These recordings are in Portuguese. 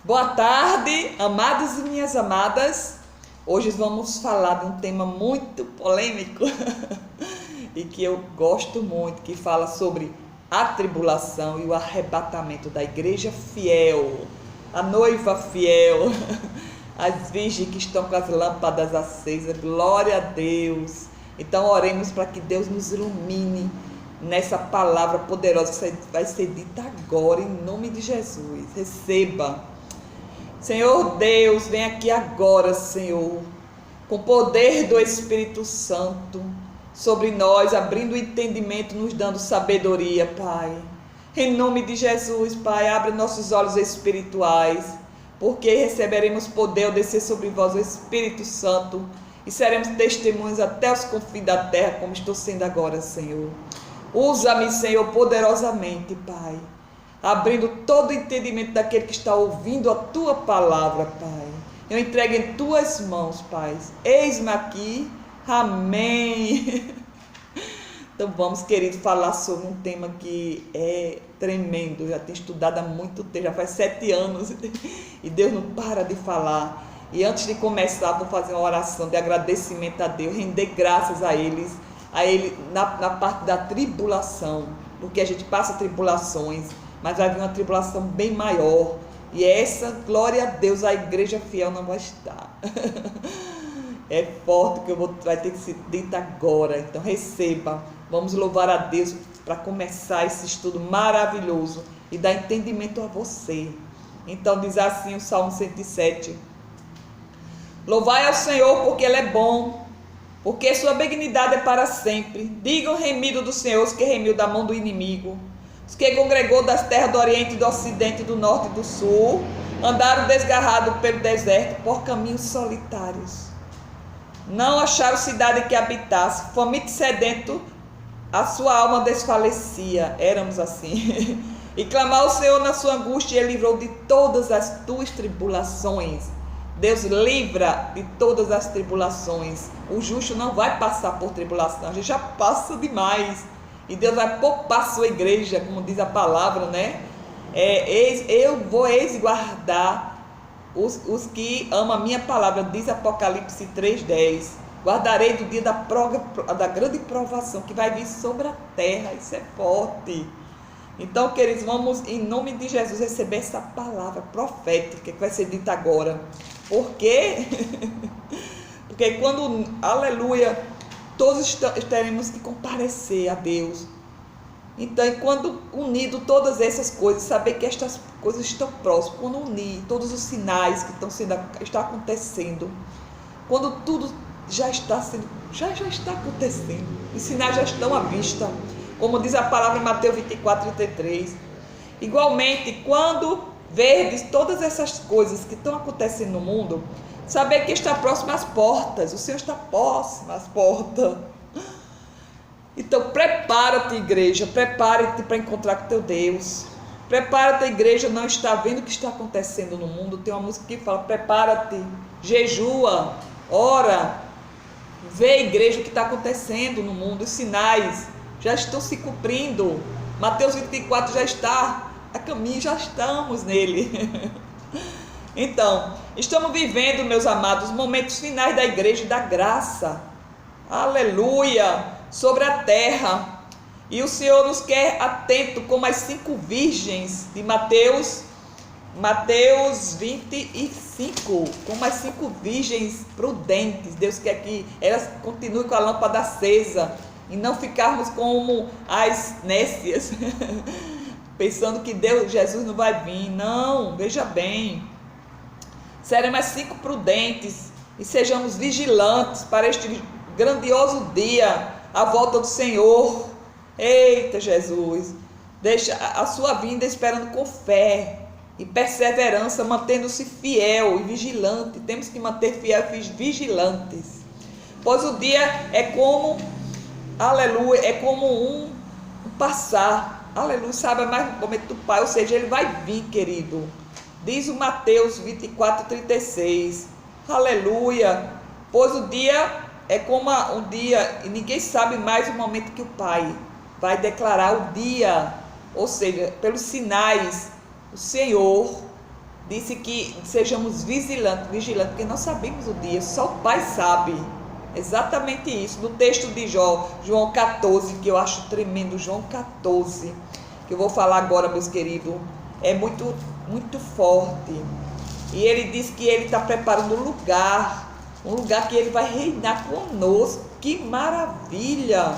Boa tarde, amados e minhas amadas. Hoje vamos falar de um tema muito polêmico e que eu gosto muito, que fala sobre a tribulação e o arrebatamento da igreja fiel, a noiva fiel, as virgens que estão com as lâmpadas acesas. Glória a Deus. Então oremos para que Deus nos ilumine nessa palavra poderosa que vai ser dita agora, em nome de Jesus. Receba. Senhor Deus, vem aqui agora, Senhor, com o poder do Espírito Santo sobre nós, abrindo o entendimento, nos dando sabedoria, Pai. Em nome de Jesus, Pai, abre nossos olhos espirituais, porque receberemos poder ao descer sobre vós o Espírito Santo e seremos testemunhas até os confins da terra, como estou sendo agora, Senhor. Usa-me, Senhor, poderosamente, Pai, abrindo todo o entendimento daquele que está ouvindo a Tua palavra, Pai. Eu entrego em Tuas mãos, Pai. Eis-me aqui. Amém. Então vamos, querido, falar sobre um tema que é tremendo. Eu já tenho estudado há muito tempo, já faz 7 anos, e Deus não para de falar. E antes de começar, vou fazer uma oração de agradecimento a Deus, render graças a Ele na parte da tribulação, porque a gente passa tribulações, mas vai vir uma tribulação bem maior, e essa, glória a Deus, a igreja fiel não vai estar. É forte que vai ter que ser dito agora. Então receba, vamos louvar a Deus para começar esse estudo maravilhoso e dar entendimento a você. Então diz assim o Salmo 107: louvai ao Senhor porque Ele é bom, porque sua benignidade é para sempre. Digam remido do Senhor os que remiu da mão do inimigo, os que congregou das terras do Oriente, do Ocidente, do Norte e do Sul, andaram desgarrados pelo deserto, por caminhos solitários. Não acharam cidade que habitasse, faminto e sedento, a sua alma desfalecia. Éramos assim. E clamar ao Senhor na sua angústia, e Ele livrou de todas as tuas tribulações. Deus livra de todas as tribulações. O justo não vai passar por tribulação, a gente já passa demais. E Deus vai poupar a sua igreja, como diz a palavra, né? Eu vou guardar os que amam a minha palavra, diz Apocalipse 3:10. Guardarei do dia da grande provação que vai vir sobre a terra. Isso é forte. Então, queridos, vamos em nome de Jesus receber essa palavra profética que vai ser dita agora. Por quê? Porque quando, aleluia, todos teremos que comparecer a Deus. Então, quando unido todas essas coisas, saber que estas coisas estão próximas, quando unir todos os sinais que estão acontecendo, quando tudo já está acontecendo, os sinais já estão à vista, como diz a palavra em Mateus 24:33. Igualmente, quando verdes todas essas coisas que estão acontecendo no mundo, saber que está próximo às portas, o Senhor está próximo às portas. Então prepara-te, igreja, prepara-te para encontrar com teu Deus. Prepara-te, igreja, não está vendo o que está acontecendo no mundo. Tem uma música que fala: prepara-te, jejua, ora, vê, igreja, o que está acontecendo no mundo. Os sinais já estão se cumprindo. Mateus 24 já está a caminho, já estamos nele. Então, estamos vivendo, meus amados, momentos finais da igreja e da graça. Aleluia! Sobre a terra. E o Senhor nos quer atento como as 5 virgens de Mateus 25, como as 5 virgens prudentes. Deus quer que elas continuem com a lâmpada acesa e não ficarmos como as nécias, pensando que Jesus não vai vir. Não, veja bem. Seremos as 5 prudentes e sejamos vigilantes para este grandioso dia, a volta do Senhor. Eita, Jesus, deixa a sua vinda esperando com fé e perseverança, mantendo-se fiel e vigilante. Temos que manter fiéis e vigilantes, pois o dia é como, aleluia, é como um passar, aleluia, sabe, mais no momento do Pai, ou seja, Ele vai vir, querido. Diz o Mateus 24:36, aleluia, pois o dia é como um dia, e ninguém sabe mais o momento que o Pai vai declarar o dia, ou seja, pelos sinais, o Senhor disse que sejamos vigilantes, porque nós sabemos o dia, só o Pai sabe. Exatamente isso. No texto de João 14, que eu acho tremendo, João 14, que eu vou falar agora, meus queridos, é muito, muito forte. E ele diz que ele está preparando um lugar que ele vai reinar conosco. Que maravilha!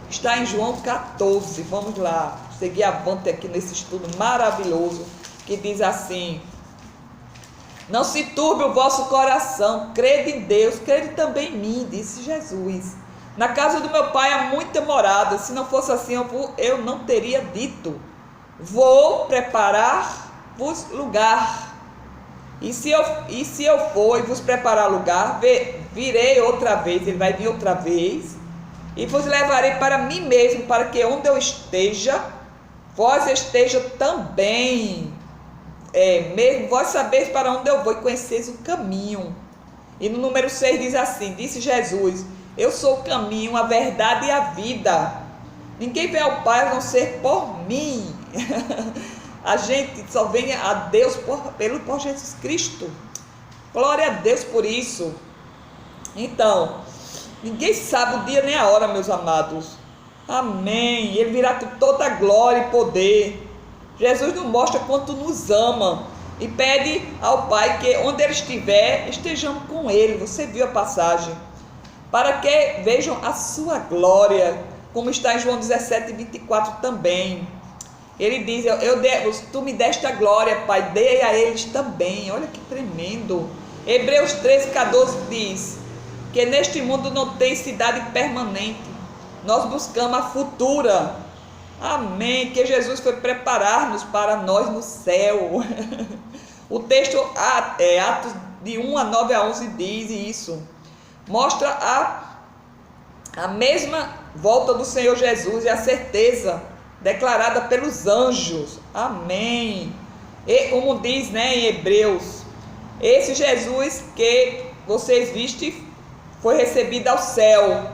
Está em João 14, vamos lá, seguir avante aqui nesse estudo maravilhoso, que diz assim: não se turbe o vosso coração, crede em Deus, crede também em mim, disse Jesus. Na casa do meu pai há muita morada, se não fosse assim eu não teria dito. Vou preparar-vos lugar. E se eu for e vos preparar lugar, virei outra vez, ele vai vir outra vez, e vos levarei para mim mesmo, para que onde eu esteja, vós esteja também. Mesmo vós sabeis para onde eu vou e conheceis o caminho. E no número 6 diz assim: disse Jesus, eu sou o caminho, a verdade e a vida. Ninguém vem ao Pai a não ser por mim. A gente só vem a Deus por Jesus Cristo. Glória a Deus por isso. Então, ninguém sabe o dia nem a hora, meus amados. Amém. Ele virá com toda a glória e poder. Jesus nos mostra quanto nos ama e pede ao Pai que onde Ele estiver, estejamos com Ele. Você viu a passagem? Para que vejam a sua glória, como está em João 17, 24 também. Ele diz, tu me deste a glória, Pai, dei a eles também. Olha que tremendo. Hebreus 13, 14 diz que neste mundo não tem cidade permanente. Nós buscamos a futura. Amém. Que Jesus foi preparar-nos para nós no céu. O texto Atos de 1 a 9 a 11 diz isso. Mostra a mesma volta do Senhor Jesus e a certeza declarada pelos anjos. Amém. E como diz, em Hebreus, esse Jesus que vocês vistem foi recebido ao céu,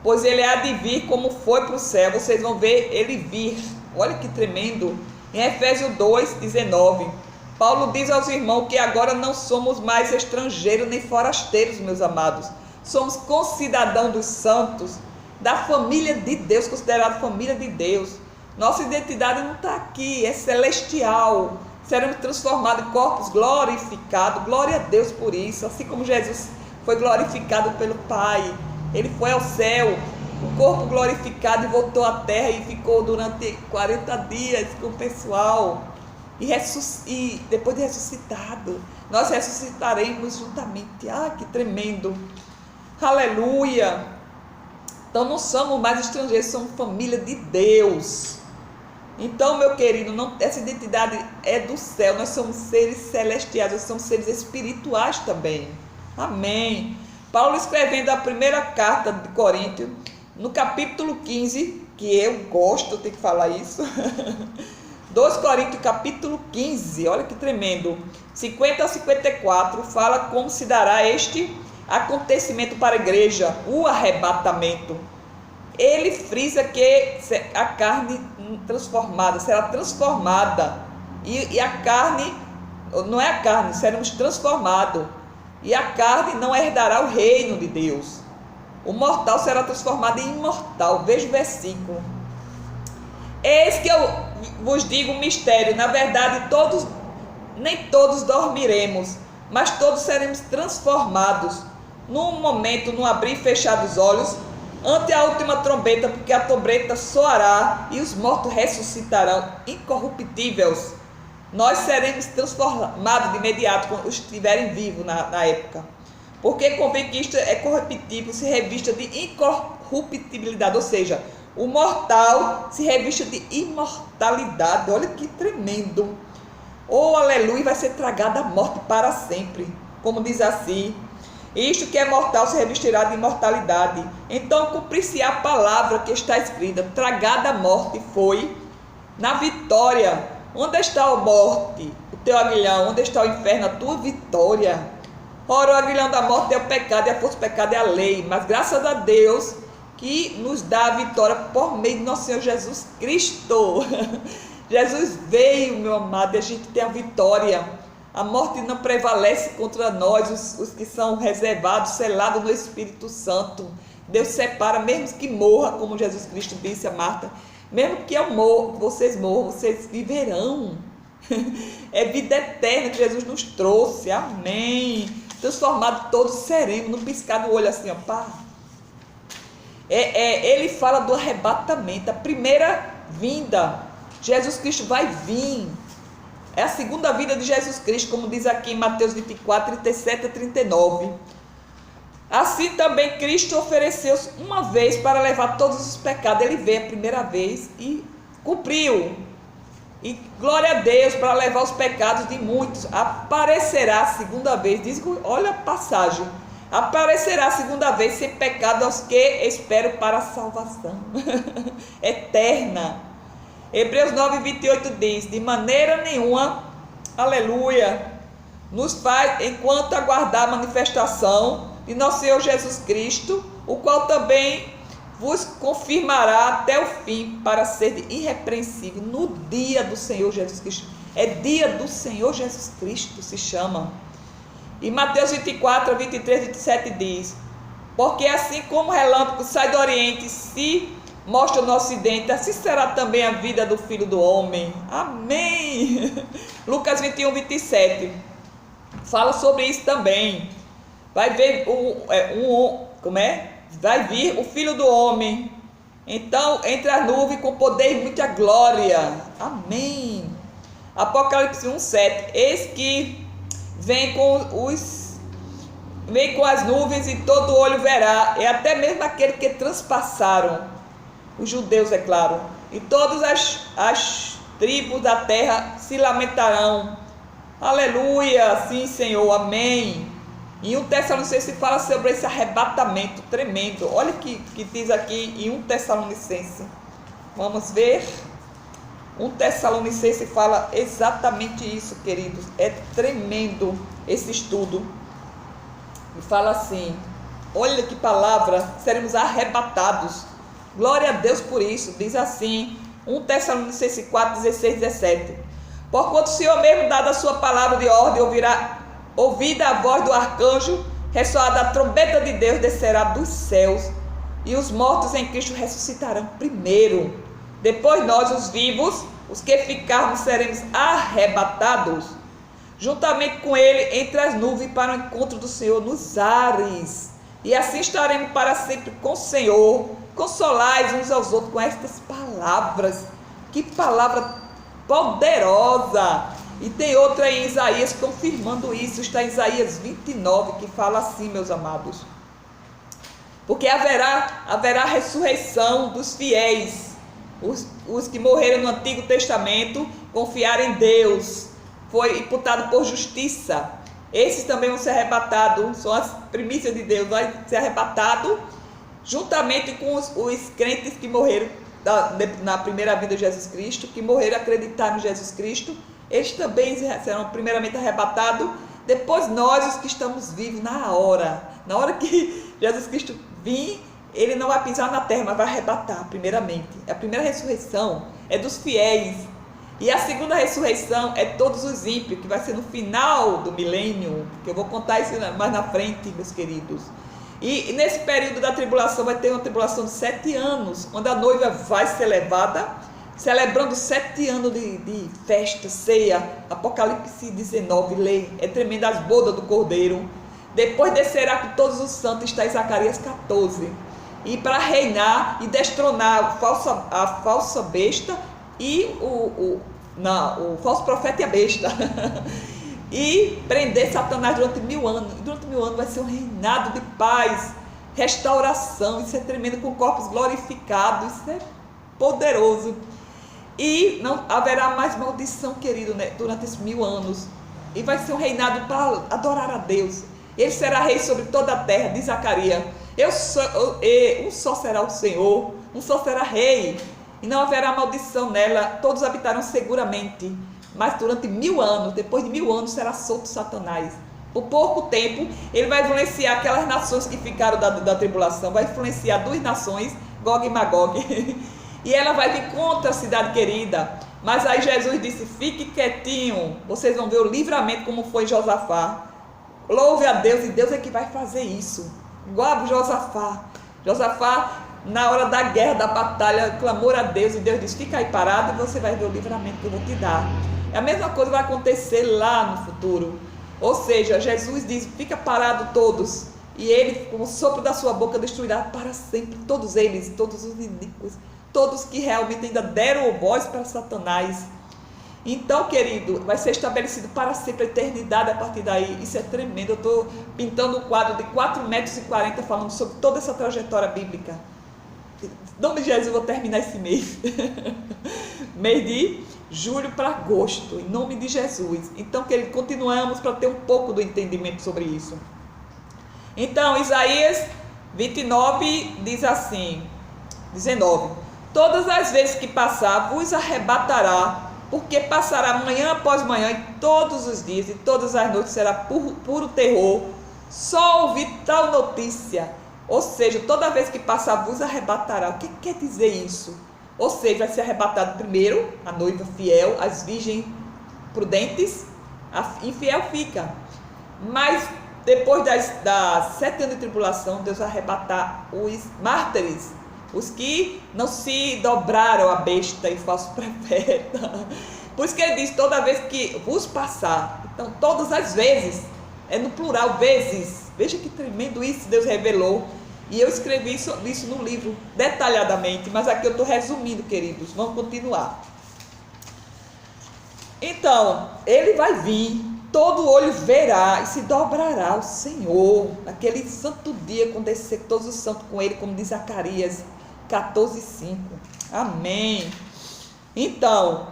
pois ele há de vir como foi para o céu. Vocês vão ver ele vir. Olha que tremendo. Em Efésios 2, 19, Paulo diz aos irmãos que agora não somos mais estrangeiros nem forasteiros, meus amados. Somos concidadãos dos santos, da família de Deus, considerado família de Deus. Nossa identidade não está aqui, é celestial. Seremos transformados em corpos glorificados. Glória a Deus por isso. Assim como Jesus foi glorificado pelo Pai, ele foi ao céu, o corpo glorificado, e voltou à terra e ficou durante 40 dias com o pessoal. E depois de ressuscitado, nós ressuscitaremos juntamente. Ah, que tremendo! Aleluia! Então não somos mais estrangeiros, somos família de Deus. Então, meu querido, essa identidade é do céu. Nós somos seres celestiais, nós somos seres espirituais também. Amém. Paulo, escrevendo a primeira carta de Coríntios, no capítulo 15, que eu gosto, eu tenho que falar isso. 2 Coríntios, capítulo 15, olha que tremendo. 50 a 54, fala como se dará este acontecimento para a igreja, o arrebatamento. Ele frisa que a carne transformada, será transformada. E a carne, não é a carne, seremos transformados. E a carne não herdará o reino de Deus. O mortal será transformado em imortal. Veja o versículo. Eis que eu vos digo um mistério. Na verdade, nem todos dormiremos, mas todos seremos transformados. Num momento, no abrir e fechar dos olhos, ante a última trombeta, porque a trombeta soará e os mortos ressuscitarão incorruptíveis. Nós seremos transformados de imediato quando estiverem vivos na época. Porque convém que isto é corruptível, se revista de incorruptibilidade, ou seja, o mortal se revista de imortalidade. Olha que tremendo. Oh, aleluia, vai ser tragada a morte para sempre. Como diz assim, isto que é mortal se revestirá de imortalidade. Então cumprir-se a palavra que está escrita: tragada a morte foi na vitória. Onde está a morte, o teu aguilhão? Onde está o inferno, a tua vitória? Ora, o aguilhão da morte é o pecado, e a força do pecado é a lei. Mas graças a Deus que nos dá a vitória por meio de nosso Senhor Jesus Cristo. Jesus veio, meu amado, e a gente tem a vitória. A morte não prevalece contra nós, os que são reservados, selados no Espírito Santo. Deus separa, mesmo que morra, como Jesus Cristo disse a Marta, mesmo que eu morra, vocês morram, vocês viverão. É vida eterna que Jesus nos trouxe, amém. Transformado todos seremos, num piscar do olho assim, ó, pá. Ele fala do arrebatamento, a primeira vinda. Jesus Cristo vai vir. É a segunda vinda de Jesus Cristo, como diz aqui em Mateus 24, 37 a 39. Assim também Cristo ofereceu-se uma vez para levar todos os pecados. Ele veio a primeira vez e cumpriu. E glória a Deus, para levar os pecados de muitos. Aparecerá a segunda vez, diz, olha a passagem. Aparecerá a segunda vez sem pecado aos que esperam para a salvação eterna. Hebreus 9, 28 diz, de maneira nenhuma, aleluia, nos faz, enquanto aguardar a manifestação de nosso Senhor Jesus Cristo, o qual também vos confirmará até o fim, para ser irrepreensível no dia do Senhor Jesus Cristo. É dia do Senhor Jesus Cristo, se chama. E Mateus 24, 23, 27 diz, porque assim como o relâmpago sai do Oriente, se mostra no Ocidente, assim será também a vida do Filho do Homem. Amém. Lucas 21, 27 fala sobre isso também. Vai ver vai vir o Filho do Homem, então entre as nuvens com poder e muita glória. Amém. Apocalipse 1, 7, eis que vem com as nuvens e todo olho verá, e até mesmo aquele que transpassaram, os judeus, é claro, e todas as tribos da terra se lamentarão. Aleluia, sim, Senhor, amém. Em 1 Tessalonicense fala sobre esse arrebatamento tremendo. Olha o que diz aqui em 1 Tessalonicense. Vamos ver. 1 Tessalonicense fala exatamente isso, queridos. É tremendo esse estudo. E fala assim, olha que palavra, seremos arrebatados. Glória a Deus por isso. Diz assim, 1 Tessalonicenses 4, 16, 17. Porquanto o Senhor mesmo, dada a sua palavra de ordem, ouvida a voz do arcanjo, ressoada a trombeta de Deus, descerá dos céus, e os mortos em Cristo ressuscitarão primeiro. Depois nós, os vivos, os que ficarmos, seremos arrebatados, juntamente com ele, entre as nuvens, para o encontro do Senhor nos ares. E assim estaremos para sempre com o Senhor. Consolais uns aos outros com estas palavras. Que palavra poderosa! E tem outra em Isaías confirmando isso. Está em Isaías 29, que fala assim, meus amados. Porque haverá ressurreição dos fiéis, os que morreram no Antigo Testamento, confiaram em Deus, foi imputado por justiça. Esses também vão ser arrebatados, são as primícias de Deus, vai ser arrebatado juntamente com os crentes que morreram na primeira vinda de Jesus Cristo, que morreram acreditando em Jesus Cristo. Eles também serão primeiramente arrebatados. Depois nós, os que estamos vivos, na hora que Jesus Cristo vir, ele não vai pisar na terra, mas vai arrebatar primeiramente. A primeira ressurreição é dos fiéis, e a segunda ressurreição é todos os ímpios, que vai ser no final do milênio, que eu vou contar isso mais na frente, meus queridos. E nesse período da tribulação vai ter uma tribulação de 7 anos, onde a noiva vai ser levada, celebrando 7 anos de festa, ceia. Apocalipse 19, lei, é tremenda, as bodas do Cordeiro. Depois descerá com todos os santos, está em Zacarias 14. E para reinar e destronar a falsa besta e o falso profeta e a besta. E prender Satanás durante 1000 anos. E durante 1000 anos vai ser um reinado de paz, restauração. Isso é tremendo, com corpos glorificados. Isso é poderoso. E não haverá mais maldição, querido, né, durante esses 1000 anos. E vai ser um reinado para adorar a Deus. Ele será rei sobre toda a terra, diz Zacarias. Um só será o Senhor, um só será rei. E não haverá maldição nela, todos habitarão seguramente. Mas durante 1000 anos, depois de 1000 anos, será solto Satanás. Por pouco tempo, ele vai influenciar aquelas nações que ficaram da tribulação. Vai influenciar 2 nações, Gog e Magog. E ela vai vir contra a cidade querida. Mas aí Jesus disse, fique quietinho, vocês vão ver o livramento como foi Josafá. Louve a Deus, e Deus é que vai fazer isso. Igual a Josafá. Josafá, na hora da guerra, da batalha, clamou a Deus, e Deus disse, fica aí parado e você vai ver o livramento que eu vou te dar. É a mesma coisa que vai acontecer lá no futuro. Ou seja, Jesus diz, fica parado todos, e ele, com o sopro da sua boca, destruirá para sempre todos eles, todos os inimigos, todos que realmente ainda deram voz para Satanás. Então, querido, vai ser estabelecido para sempre a eternidade a partir daí. Isso é tremendo. Eu estou pintando um quadro de 4,40 metros falando sobre toda essa trajetória bíblica. Em nome de Jesus, eu vou terminar esse mês. Mês de julho para agosto, em nome de Jesus. Então, querido, continuamos para ter um pouco do entendimento sobre isso. Então, Isaías 29 diz assim, 19: todas as vezes que passar, vos arrebatará, porque passará manhã após manhã, e todos os dias e todas as noites será puro terror. Só ouvir tal notícia. Ou seja, toda vez que passar, vos arrebatará. O que quer dizer isso? Ou seja, vai ser arrebatado primeiro a noiva fiel, as virgens prudentes, a infiel fica. Mas depois das 7 anos de tribulação, Deus vai arrebatar os mártires, os que não se dobraram a besta e falso profeta. Por isso que ele diz, toda vez que vos passar. Então, todas as vezes, é no plural, vezes. Veja que tremendo isso Deus revelou. E eu escrevi isso no livro, detalhadamente. Mas aqui eu estou resumindo, queridos. Vamos continuar. Então, ele vai vir, todo olho verá e se dobrará ao Senhor. Naquele santo dia, quando descer todos os santos com ele, como diz Zacarias 14:5. Amém. Então,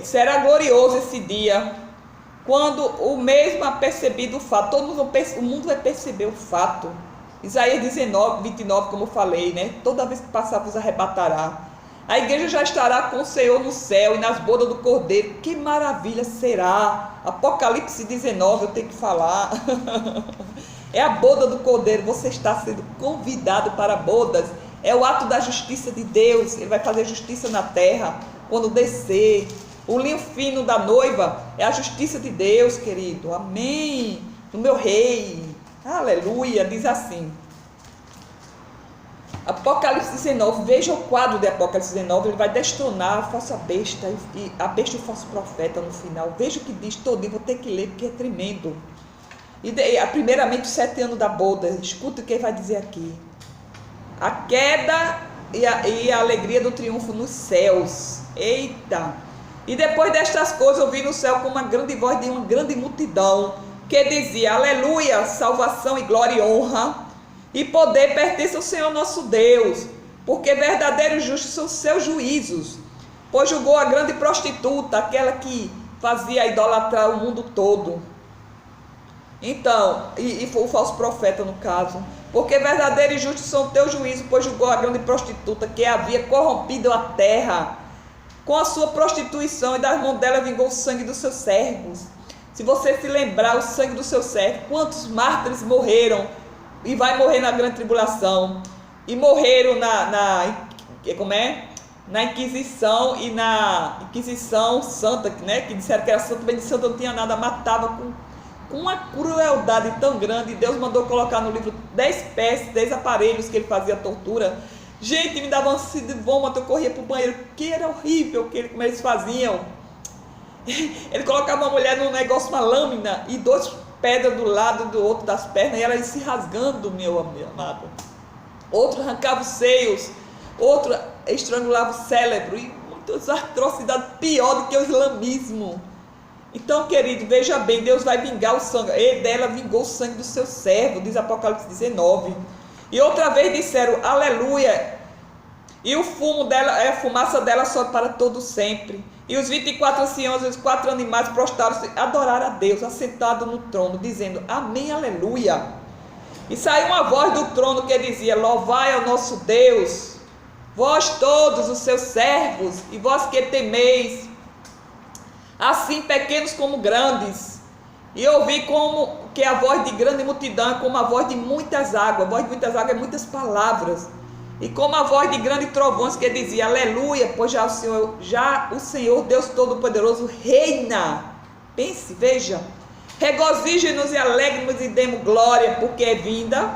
será glorioso esse dia, quando o mesmo é percebido o fato. O mundo vai perceber o fato. Isaías 29, como eu falei, né? Toda vez que passar, vos arrebatará. A igreja já estará com o Senhor no céu e nas bodas do Cordeiro. Que maravilha será! Apocalipse 19, eu tenho que falar. É a boda do Cordeiro. Você está sendo convidado para bodas. É o ato da justiça de Deus. Ele vai fazer justiça na terra quando descer. O linho fino da noiva é a justiça de Deus, querido. Amém. Do meu rei. Aleluia. Diz assim. Apocalipse 19. Veja o quadro de Apocalipse 19. Ele vai destronar a falsa besta e a besta e o falso profeta no final. Veja o que diz todinho. Vou ter que ler porque é tremendo. Primeiramente, os 7 anos da boda. Escuta o que ele vai dizer aqui. A queda e a alegria do triunfo nos céus. Eita! E depois destas coisas, eu vi no céu com uma grande voz de uma grande multidão, que dizia, aleluia, salvação e glória e honra, e poder pertence ao Senhor nosso Deus, porque verdadeiros e justos são os seus juízos, pois julgou a grande prostituta, aquela que fazia idolatrar o mundo todo. Então, e foi o falso profeta no caso, porque verdadeiro e justo são teus juízos, pois julgou a grande prostituta que havia corrompido a terra com a sua prostituição, e das mãos dela vingou o sangue dos seus servos. Se você se lembrar, o sangue dos seus servos, quantos mártires morreram, e vai morrer na grande tribulação, e morreram na Inquisição, e na Inquisição Santa, né, que disseram que era santa, bem de santa não tinha nada, matava com uma crueldade tão grande. Deus mandou colocar no livro 10 peças, 10 aparelhos que ele fazia tortura. Gente, me dava ânsia de vômito, eu corria para o banheiro, que era horrível como eles faziam. Ele colocava uma mulher num negócio, uma lâmina, e 2 pedras do lado do outro das pernas, e ela ia se rasgando, meu amado. Outro arrancava os seios, outro estrangulava o cérebro, e muitas atrocidades pior do que o islamismo. Então, querido, veja bem, Deus vai vingar o sangue. E dela vingou o sangue do seu servo, diz Apocalipse 19. E outra vez disseram, aleluia. E o fumo dela, a fumaça dela sobe para todo sempre. E os 24 anciãos e os 4 animais prostraram-se, adoraram a Deus, assentado no trono, dizendo, amém, aleluia. E saiu uma voz do trono que dizia, louvai ao nosso Deus, vós todos os seus servos, e vós que temeis, assim pequenos como grandes. E ouvi como que a voz de grande multidão é como a voz de muitas águas. A voz de muitas águas é muitas palavras. E como a voz de grandes trovões que dizia, aleluia, pois já o Senhor Deus Todo-Poderoso reina. Pense, veja. Regozije-nos e alegre-nos e demos glória, porque vindas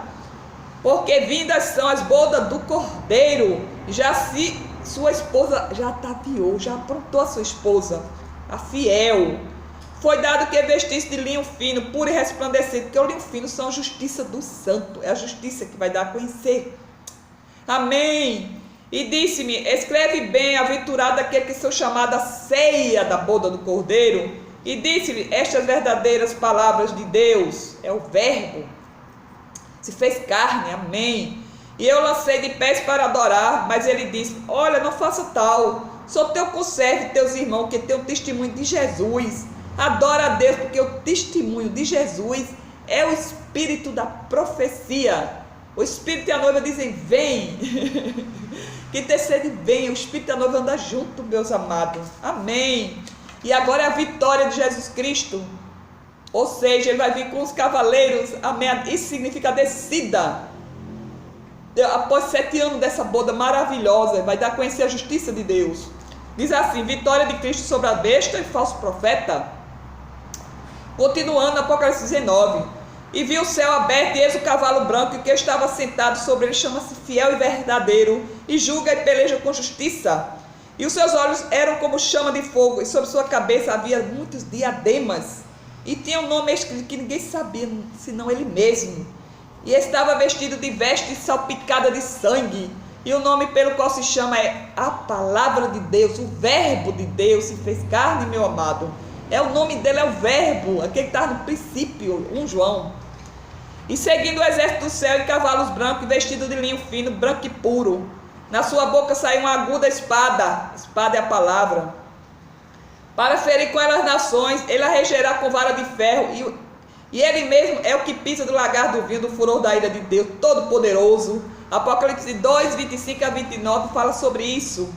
são as bodas do Cordeiro. Sua esposa já ataviou, já aprontou a sua esposa, a fiel. Foi dado que vestisse de linho fino, puro e resplandecente, porque o linho fino são a justiça do santo, é a justiça que vai dar a conhecer. Amém. E disse-me, escreve bem, aventurado aquele que sou chamado a ceia da boda do Cordeiro. E disse-lhe, estas verdadeiras palavras de Deus, é o verbo, se fez carne, amém. E eu lancei de pés para adorar, mas ele disse, olha, não faça tal, sou teu conservo e teus irmãos, que tem o testemunho de Jesus. Adora a Deus, porque o testemunho de Jesus é o espírito da profecia. O espírito e a noiva dizem, vem. Que intercede, vem. O espírito e a noiva andam junto, meus amados. Amém. E agora é a vitória de Jesus Cristo. Ou seja, ele vai vir com os cavaleiros. Amém. Isso significa descida. Após 7 anos dessa boda maravilhosa, vai dar a conhecer a justiça de Deus. Diz assim, vitória de Cristo sobre a besta e falso profeta. Continuando, Apocalipse 19. E viu o céu aberto e eis o cavalo branco, e o que estava sentado sobre ele chama-se fiel e verdadeiro, e julga e peleja com justiça. E os seus olhos eram como chama de fogo, e sobre sua cabeça havia muitos diademas, e tinha um nome escrito que ninguém sabia, senão ele mesmo. E estava vestido de veste salpicada de sangue, e o nome pelo qual se chama é a palavra de Deus, o verbo de Deus se fez carne, meu amado. É o nome dele, é o verbo, aquele que está no princípio, 1 João. E seguindo o exército do céu em cavalos brancos, vestido de linho fino, branco e puro. Na sua boca saiu uma aguda espada, espada é a palavra, para ferir com ela as nações. Ele a regerá com vara de ferro, e ele mesmo é o que pisa do lagar do vinho, do furor da ira de Deus Todo-Poderoso. Apocalipse 2, 25 a 29 fala sobre isso.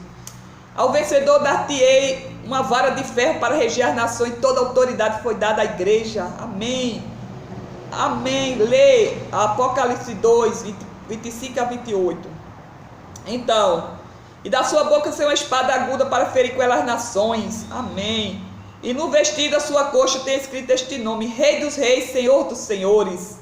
Ao vencedor dar-te-ei uma vara de ferro para reger as nações, toda autoridade foi dada à igreja. Amém. Amém. Lê Apocalipse 2, 25 a 28. Então, e da sua boca saiu uma espada aguda para ferir com ela as nações. Amém. E no vestido da sua coxa tem escrito este nome, Rei dos Reis, Senhor dos Senhores.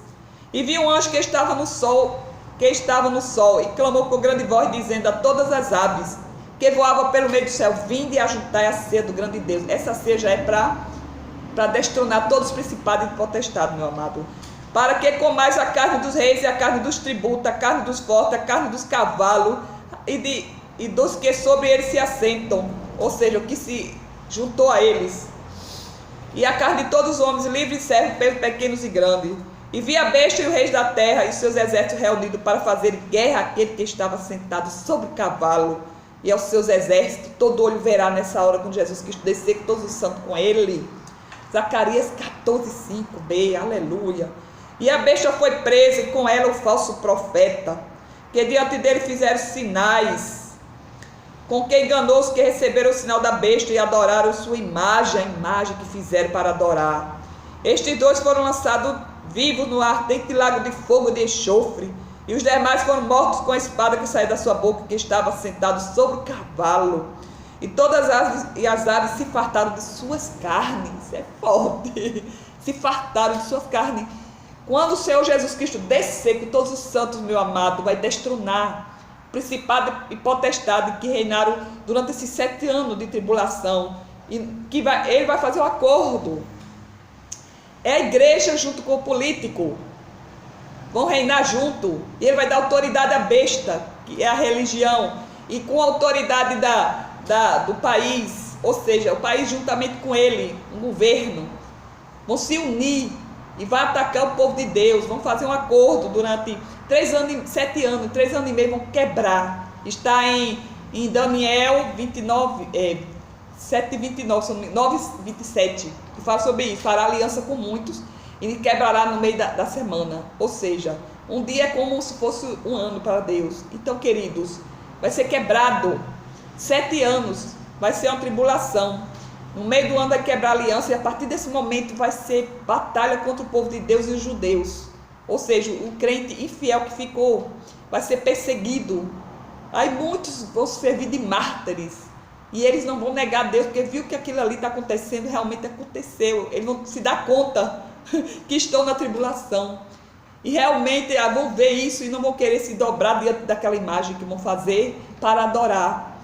E vi um anjo que estava no sol, e clamou com grande voz, dizendo a todas as aves que voavam pelo meio do céu, vinde e ajuntai a ceia do grande Deus. Essa ceia já é para destronar todos os principados e potestades, meu amado. Para que comais a carne dos reis e a carne dos tributos, a carne dos fortes, a carne dos cavalos e dos que sobre eles se assentam, ou seja, o que se juntou a eles, e a carne de todos os homens, livres e servos, pequenos e grandes. E vi a besta e os reis da terra e os seus exércitos reunidos para fazer guerra àquele que estava sentado sobre o cavalo e aos seus exércitos. Todo olho verá nessa hora, quando Jesus Cristo descer com todos os santos com ele. Zacarias 14:5b, aleluia. E a besta foi presa, e com ela o falso profeta, que diante dele fizeram sinais, com que enganou os que receberam o sinal da besta e adoraram sua imagem, a imagem que fizeram para adorar. Estes dois foram lançados vivos no ardente lago de fogo de enxofre, e os demais foram mortos com a espada que saiu da sua boca, que estava sentado sobre o cavalo. E todas as aves se fartaram de suas carnes. É forte. Se fartaram de suas carnes. Quando o Senhor Jesus Cristo descer com todos os santos, meu amado, vai destronar principado e potestade que reinaram durante esses 7 anos de tribulação. E ele vai fazer um acordo. É a igreja junto com o político. Vão reinar junto. E ele vai dar autoridade à besta, que é a religião. E com a autoridade do país, ou seja, o país juntamente com ele, um governo, vão se unir e vai atacar o povo de Deus. Vão fazer um acordo durante 7 anos, 3 anos e meio, vão quebrar. Está em Daniel 29, 7:29, 9:27, que fala sobre isso. Fará aliança com muitos e quebrará no meio da semana. Ou seja, um dia é como se fosse um ano para Deus. Então, queridos, vai ser quebrado. 7 anos vai ser uma tribulação. No meio do ano vai quebrar a aliança, e a partir desse momento vai ser batalha contra o povo de Deus e os judeus. Ou seja, o crente infiel que ficou vai ser perseguido. Aí muitos vão servir de mártires. E eles não vão negar Deus, porque viu que aquilo ali está acontecendo, realmente aconteceu. Eles vão se dar conta que estão na tribulação. E realmente vão ver isso e não vão querer se dobrar diante daquela imagem que vão fazer para adorar.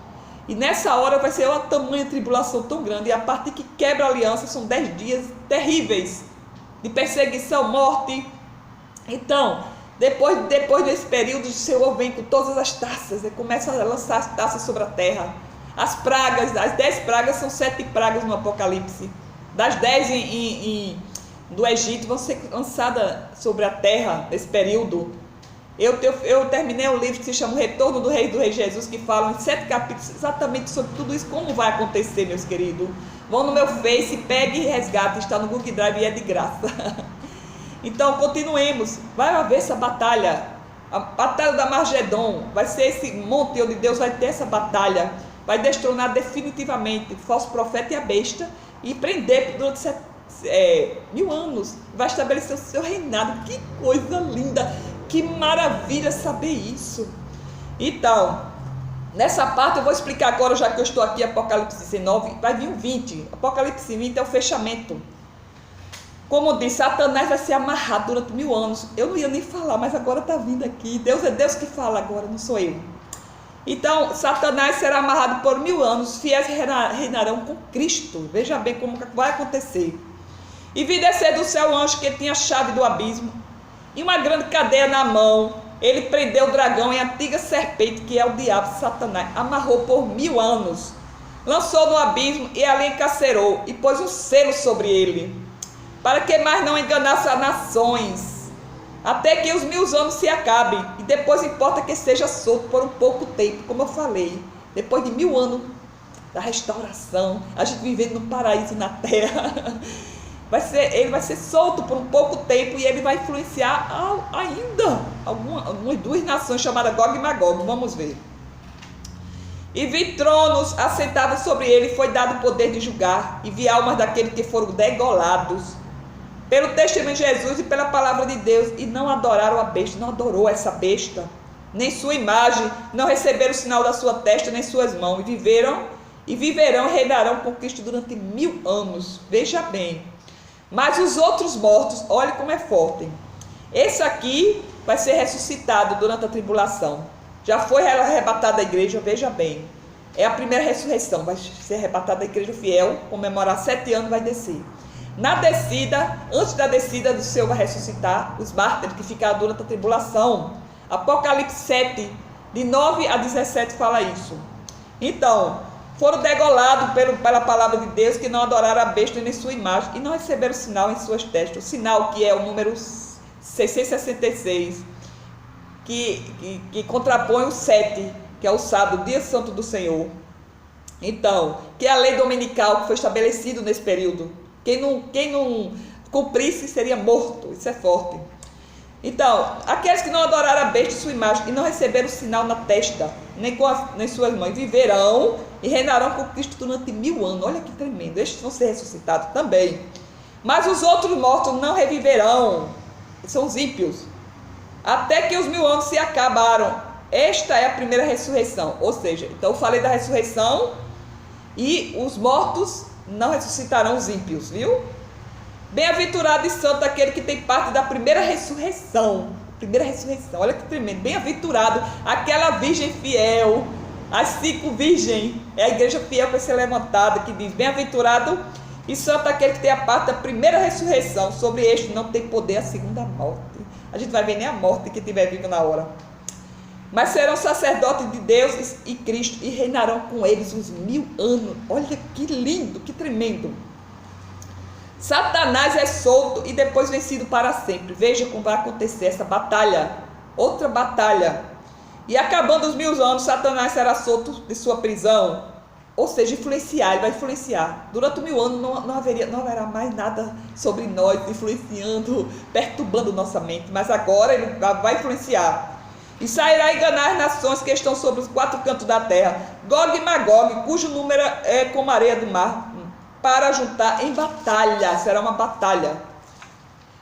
E nessa hora vai ser uma tamanha tribulação tão grande. E a parte que quebra a aliança são 10 dias terríveis de perseguição, morte. Então, depois desse período, o Senhor vem com todas as taças e começa a lançar as taças sobre a terra. As pragas, as 10 pragas são 7 pragas no Apocalipse. Das 10 do Egito vão ser lançadas sobre a terra nesse período. Eu terminei um livro que se chama O Retorno do Rei Jesus, que fala em 7 capítulos exatamente sobre tudo isso, como vai acontecer, meus queridos. Vão no meu Face, pegue e resgate, está no Google Drive e é de graça. Então, continuemos. Vai haver essa batalha. A batalha da Margedon vai ser esse monte onde Deus vai ter essa batalha. Vai destronar definitivamente o falso profeta e a besta e prender durante 1000 anos. Vai estabelecer o seu reinado. Que coisa linda! Que maravilha saber isso. Então, nessa parte eu vou explicar agora, já que eu estou aqui, Apocalipse 19, vai vir o 20. Apocalipse 20 é o fechamento. Como disse, Satanás vai ser amarrado durante 1000 anos. Eu não ia nem falar, mas agora está vindo aqui. Deus é Deus que fala agora, não sou eu. Então, Satanás será amarrado por 1000 anos, fiéis reinarão com Cristo. Veja bem como vai acontecer. E vi descer do céu um anjo que tinha a chave do abismo e uma grande cadeia na mão. Ele prendeu o dragão e a antiga serpente, que é o diabo, Satanás, amarrou por 1000 anos, lançou no abismo e ali encarcerou e pôs um selo sobre ele, para que mais não enganasse as nações, até que os 1000 anos se acabem, e depois importa que seja solto por um pouco tempo, como eu falei, depois de 1000 anos da restauração, a gente vivendo no paraíso na terra, ele vai ser solto por um pouco tempo e ele vai influenciar ainda algumas 2 nações chamadas Gog e Magog, vamos ver. E vi tronos assentados sobre ele, foi dado o poder de julgar, e vi almas daqueles que foram degolados pelo testemunho de Jesus e pela palavra de Deus, e não adoraram a besta, não adorou essa besta, nem sua imagem, não receberam o sinal da sua testa, nem suas mãos, e viverão e reinarão com Cristo durante 1000 anos. Veja bem. Mas os outros mortos, olha como é forte. Esse aqui vai ser ressuscitado durante a tribulação. Já foi arrebatada a igreja, veja bem. É a primeira ressurreição, vai ser arrebatada a igreja fiel, comemorar 7 anos, vai descer. Na descida, antes da descida do Senhor vai ressuscitar os mártires que ficaram durante a tribulação. Apocalipse 7, de 9 a 17 fala isso. Então, foram degolados pela palavra de Deus, que não adoraram a besta nem sua imagem, e não receberam sinal em suas testas. O sinal que é o número 666, que contrapõe o 7, que é o sábado, dia santo do Senhor. Então, que é a lei dominical que foi estabelecido nesse período. Quem não cumprisse seria morto, isso é forte. Então, aqueles que não adoraram a besta e sua imagem, e não receberam sinal na testa, nem suas mãos, viverão e reinarão com Cristo durante 1000 anos. Olha que tremendo, estes vão ser ressuscitados também. Mas os outros mortos não reviverão, são os ímpios, até que os 1000 anos se acabaram. Esta é a primeira ressurreição, ou seja, então eu falei da ressurreição, e os mortos não ressuscitarão os ímpios, viu? Bem-aventurado e santo aquele que tem parte da primeira ressurreição. Primeira ressurreição, olha que tremendo. Bem-aventurado aquela virgem fiel. As 5 virgens, é a igreja fiel que vai ser levantada, que diz: bem-aventurado e santo aquele que tem a parte da primeira ressurreição. Sobre este não tem poder a segunda morte. A gente vai ver nem a morte que tiver vivo na hora. Mas serão sacerdotes de Deus e Cristo, e reinarão com eles os 1000 anos. Olha que lindo, que tremendo. Satanás é solto e depois vencido para sempre. Veja como vai acontecer essa batalha. Outra batalha. E acabando os 1000 anos, Satanás será solto de sua prisão. Ou seja, influenciar, ele vai influenciar. Durante 1000 anos não haverá mais nada sobre nós, influenciando, perturbando nossa mente. Mas agora ele vai influenciar. E sairá a enganar as nações que estão sobre os 4 cantos da terra, Gog e Magog, cujo número é como a areia do mar, para juntar em batalha. Será uma batalha.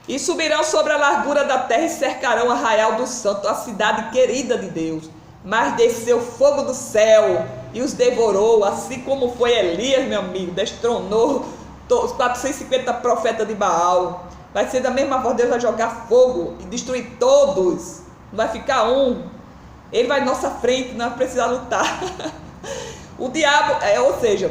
E subirão sobre a largura da terra e cercarão o arraial do santo, a cidade querida de Deus. mas desceu fogo do céu e os devorou, assim como foi Elias, meu amigo, destronou os 450 profetas de Baal. Vai ser da mesma forma, Deus vai jogar fogo e destruir todos, não vai ficar um. Ele vai à nossa frente, não vai precisar lutar. O diabo, ou seja,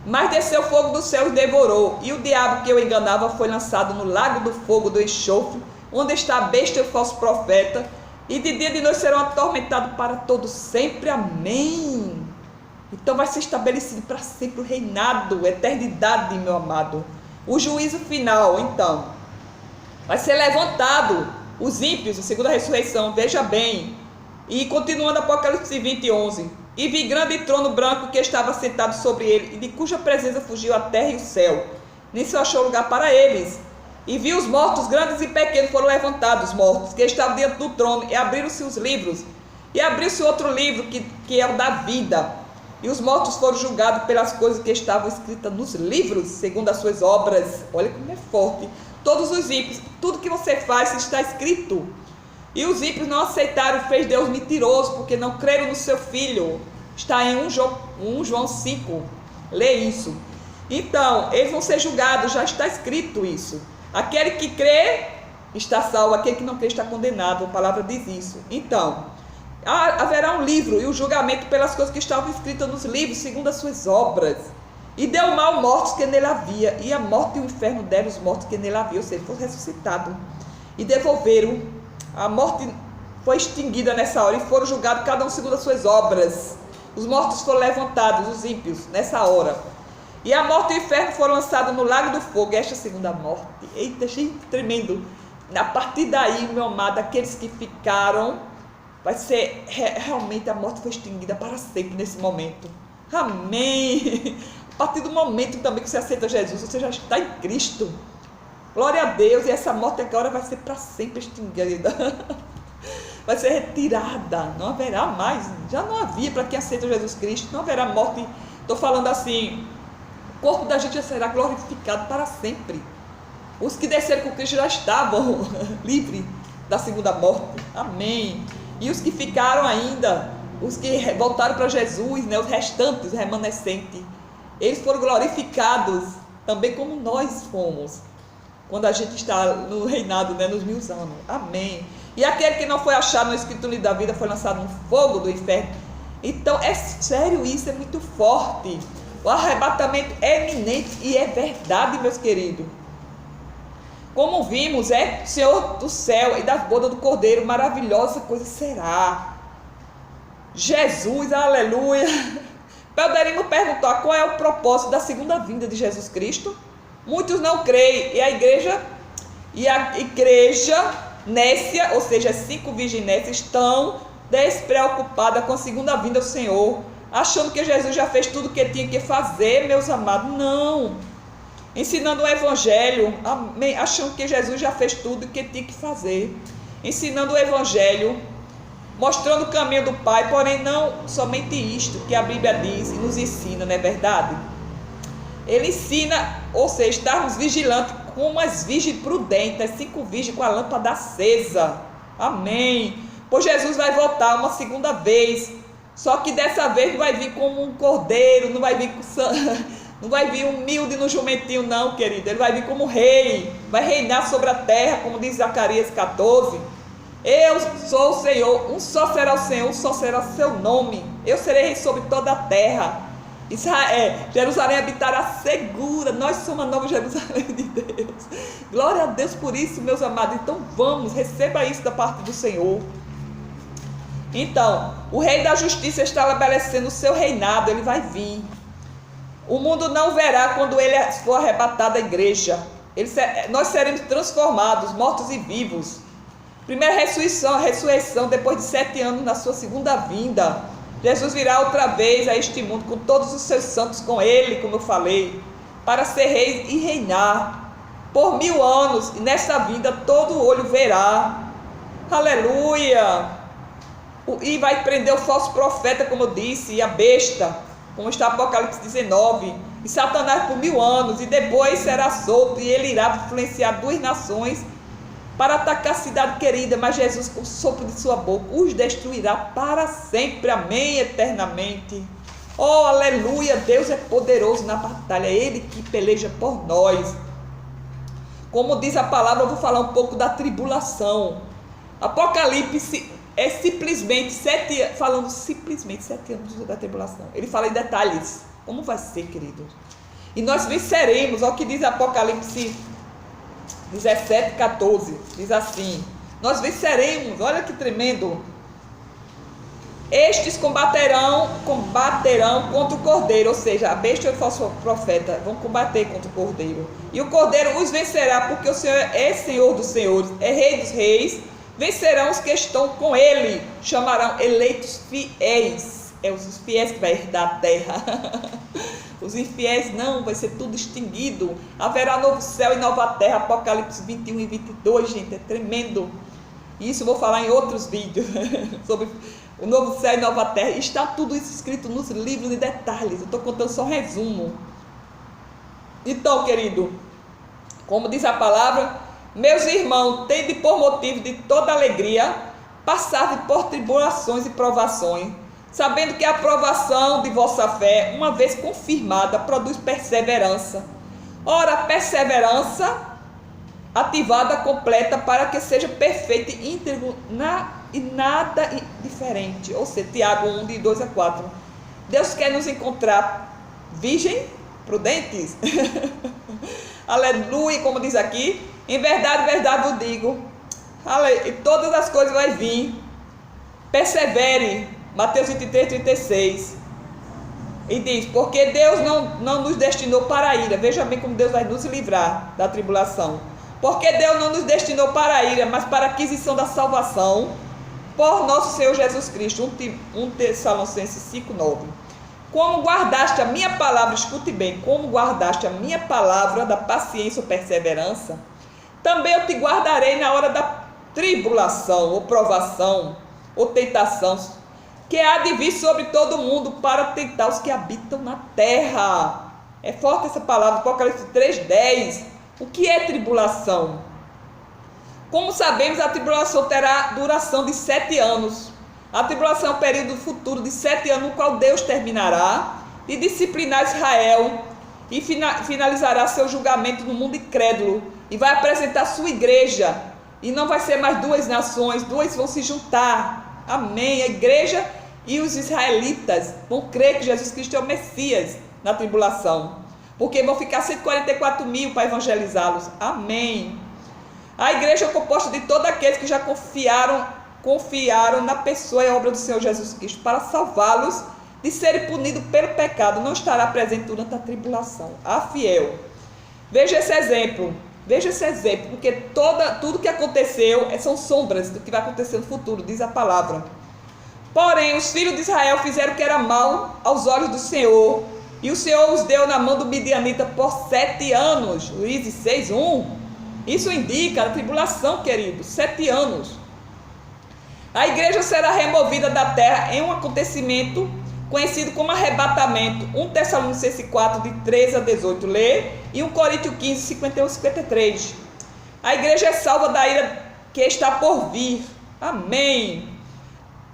mas desceu fogo do céu e devorou, e o diabo que eu enganava foi lançado no lago do fogo do enxofre, onde está a besta e o falso profeta, e de dia e de noite serão atormentados para todo sempre. Amém. Então vai ser estabelecido para sempre o reinado, eternidade, meu amado. O juízo final, então, vai ser levantado os ímpios, a segunda ressurreição, veja bem. E continuando Apocalipse 20, 11. E vi grande trono branco que estava sentado sobre ele, e de cuja presença fugiu a terra e o céu. Nisso achou lugar para eles. E vi os mortos, grandes e pequenos, foram levantados, mortos, que estavam diante do trono, e abriram-se os livros. E abriu-se outro livro, que é o da vida. E os mortos foram julgados pelas coisas que estavam escritas nos livros, segundo as suas obras. Olha como é forte. Todos os ímpios, tudo que você faz está escrito. E os ímpios não aceitaram, fez Deus mentiroso, porque não creram no seu Filho. Está em 1 João 5. Lê isso. Então, eles vão ser julgados, já está escrito isso. Aquele que crê está salvo, aquele que não crê está condenado. A palavra diz isso. Então, haverá um livro e o julgamento pelas coisas que estavam escritas nos livros, segundo as suas obras. E deu mal mortos que nele havia, e a morte e o inferno deram os mortos que nele havia, ou seja, foram ressuscitados. E devolveram. A morte foi extinguida nessa hora e foram julgados cada um segundo as suas obras. Os mortos foram levantados, os ímpios, nessa hora. E a morte e o inferno foram lançados no lago do fogo. Esta segunda morte. Eita, gente, tremendo. A partir daí, meu amado, aqueles que ficaram, vai ser, realmente a morte foi extinguida para sempre nesse momento. Amém. A partir do momento também que você aceita Jesus, você já está em Cristo. Glória a Deus. E essa morte agora vai ser para sempre extinguida. Vai ser retirada. Não haverá mais. Já não havia para quem aceita Jesus Cristo. Não haverá morte. Estou falando assim, o corpo da gente já será glorificado para sempre. Os que desceram com Cristo já estavam livres da segunda morte. Amém. E os que ficaram ainda, os que voltaram para Jesus, né, os restantes, os remanescentes, eles foram glorificados também como nós fomos, quando a gente está no reinado, né, nos 1000 anos. Amém. E aquele que não foi achado no escrito do livro da vida foi lançado no fogo do inferno. Então é sério isso, é muito forte. O arrebatamento é iminente e é verdade, meus queridos. Como vimos, é Senhor do céu e das bodas do Cordeiro, maravilhosa coisa será. Jesus, aleluia. Poderíamos perguntar qual é o propósito da segunda vinda de Jesus Cristo? Muitos não creem, e a igreja nécia, ou seja, as 5 virgens nécias, estão despreocupadas com a segunda vinda do Senhor, achando que Jesus já fez tudo o que tinha que fazer, meus amados. Não. Ensinando o evangelho, amém, achando que Jesus já fez tudo o que tinha que fazer. Ensinando o evangelho, mostrando o caminho do Pai, porém não somente isto que a Bíblia diz e nos ensina, não é verdade? Ele ensina, ou seja, estarmos vigilantes como as virgens prudentes, as 5 virgens com a lâmpada acesa. Amém. Pois Jesus vai voltar uma segunda vez, só que dessa vez não vai vir como um cordeiro, não vai vir não vai vir humilde no jumentinho, não, querido. Ele vai vir como rei, vai reinar sobre a terra, como diz Zacarias 14. Eu sou o Senhor, um só será o Senhor, um só será o seu nome. Eu serei rei sobre toda a terra. Jerusalém habitará segura. Nós somos a nova Jerusalém de Deus. Glória a Deus por isso, meus amados. Então vamos, receba isso da parte do Senhor. Então, o Rei da Justiça está estabelecendo o seu reinado. Ele vai vir. O mundo não verá quando ele for arrebatado da igreja. Nós seremos transformados, mortos e vivos. Primeira ressurreição, a ressurreição depois de 7 anos na sua segunda vinda. Jesus virá outra vez a este mundo com todos os seus santos com ele, como eu falei, para ser rei e reinar por 1000 anos. E nessa vinda todo olho verá. Aleluia! E vai prender o falso profeta, como eu disse, e a besta, como está Apocalipse 19, e Satanás por 1000 anos, e depois será solto, e ele irá influenciar 2 nações para atacar a cidade querida, mas Jesus, com o sopro de sua boca, os destruirá para sempre, amém, eternamente. Oh, aleluia, Deus é poderoso na batalha, é Ele que peleja por nós. Como diz a palavra, eu vou falar um pouco da tribulação. Apocalipse é simplesmente falando simplesmente 7 anos da tribulação. Ele fala em detalhes, como vai ser, queridos. E nós venceremos, olha o que diz Apocalipse 17:14, diz assim: nós venceremos, olha que tremendo. Estes combaterão contra o cordeiro, ou seja, a besta e o falso profeta vão combater contra o cordeiro. E o cordeiro os vencerá, porque o Senhor é Senhor dos senhores, é Rei dos reis. Vencerão os que estão com ele, chamarão eleitos fiéis. É os fiéis que vai herdar a terra. Os infiéis não, vai ser tudo extinguido. Haverá novo céu e nova terra. Apocalipse 21 e 22, gente, é tremendo. Isso eu vou falar em outros vídeos sobre o novo céu e nova terra. Está tudo isso escrito nos livros de detalhes. Eu estou contando só um resumo. Então, querido, como diz a palavra, meus irmãos, tende por motivo de toda alegria passar por tribulações e provações, sabendo que a aprovação de vossa fé, uma vez confirmada, produz perseverança. Ora, perseverança ativada completa, para que seja perfeito e íntegro e nada diferente. Ou seja, Tiago 1, de 2 a 4. Deus quer nos encontrar virgem, prudentes. Aleluia, como diz aqui. Em verdade, verdade eu digo, e todas as coisas vai vir. Persevere, Mateus 23, 36. E diz, porque Deus não nos destinou para a ira. Veja bem como Deus vai nos livrar da tribulação. Porque Deus não nos destinou para a ira, mas para a aquisição da salvação, por nosso Senhor Jesus Cristo. 1 Tessalonicenses 5, 9. Como guardaste a minha palavra, escute bem, como guardaste a minha palavra da paciência ou perseverança, também eu te guardarei na hora da tribulação, ou provação, ou tentação, que há de vir sobre todo mundo para tentar os que habitam na terra. É forte essa palavra, Apocalipse 3:10. O que é tribulação? Como sabemos, a tribulação terá duração de 7 anos. A tribulação é um período futuro de 7 anos, no qual Deus terminará de disciplinar Israel e finalizará seu julgamento no mundo incrédulo, e vai apresentar sua igreja, e não vai ser mais 2 nações, 2 vão se juntar, amém, a igreja e os israelitas vão crer que Jesus Cristo é o Messias na tribulação, porque vão ficar 144 mil para evangelizá-los, amém. A igreja é composta de todos aqueles que já confiaram na pessoa e obra do Senhor Jesus Cristo, para salvá-los de serem punidos pelo pecado. Não estará presente durante a tribulação, a fiel. Veja esse exemplo, porque tudo que aconteceu são sombras do que vai acontecer no futuro, diz a palavra. Porém, os filhos de Israel fizeram o que era mal aos olhos do Senhor, e o Senhor os deu na mão do midianita por 7 anos. Juízes 6:1. Isso indica a tribulação, querido, 7 anos. A igreja será removida da terra em um acontecimento conhecido como arrebatamento. 1 Tessalonicenses 4, de 13 a 18, lê, e 1 Coríntios 15, 51 e 53. A igreja é salva da ira que está por vir, amém.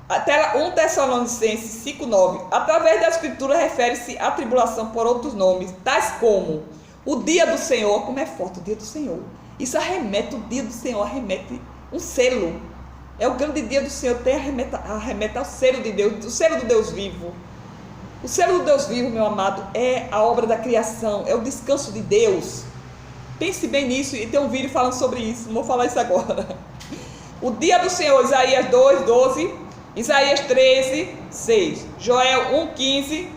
1 Tessalonicenses 5, 9. Através da escritura refere-se à tribulação por outros nomes, tais como o dia do Senhor. Como é forte o dia do Senhor. Isso arremete, o dia do Senhor arremete um selo. É o grande dia do Senhor, arremete ao selo de Deus, o selo do Deus vivo. O selo do Deus vivo, meu amado, é a obra da criação, é o descanso de Deus. Pense bem nisso, e tem um vídeo falando sobre isso, não vou falar isso agora. O dia do Senhor, Isaías 2, 12, Isaías 13, 6, Joel 1, 15,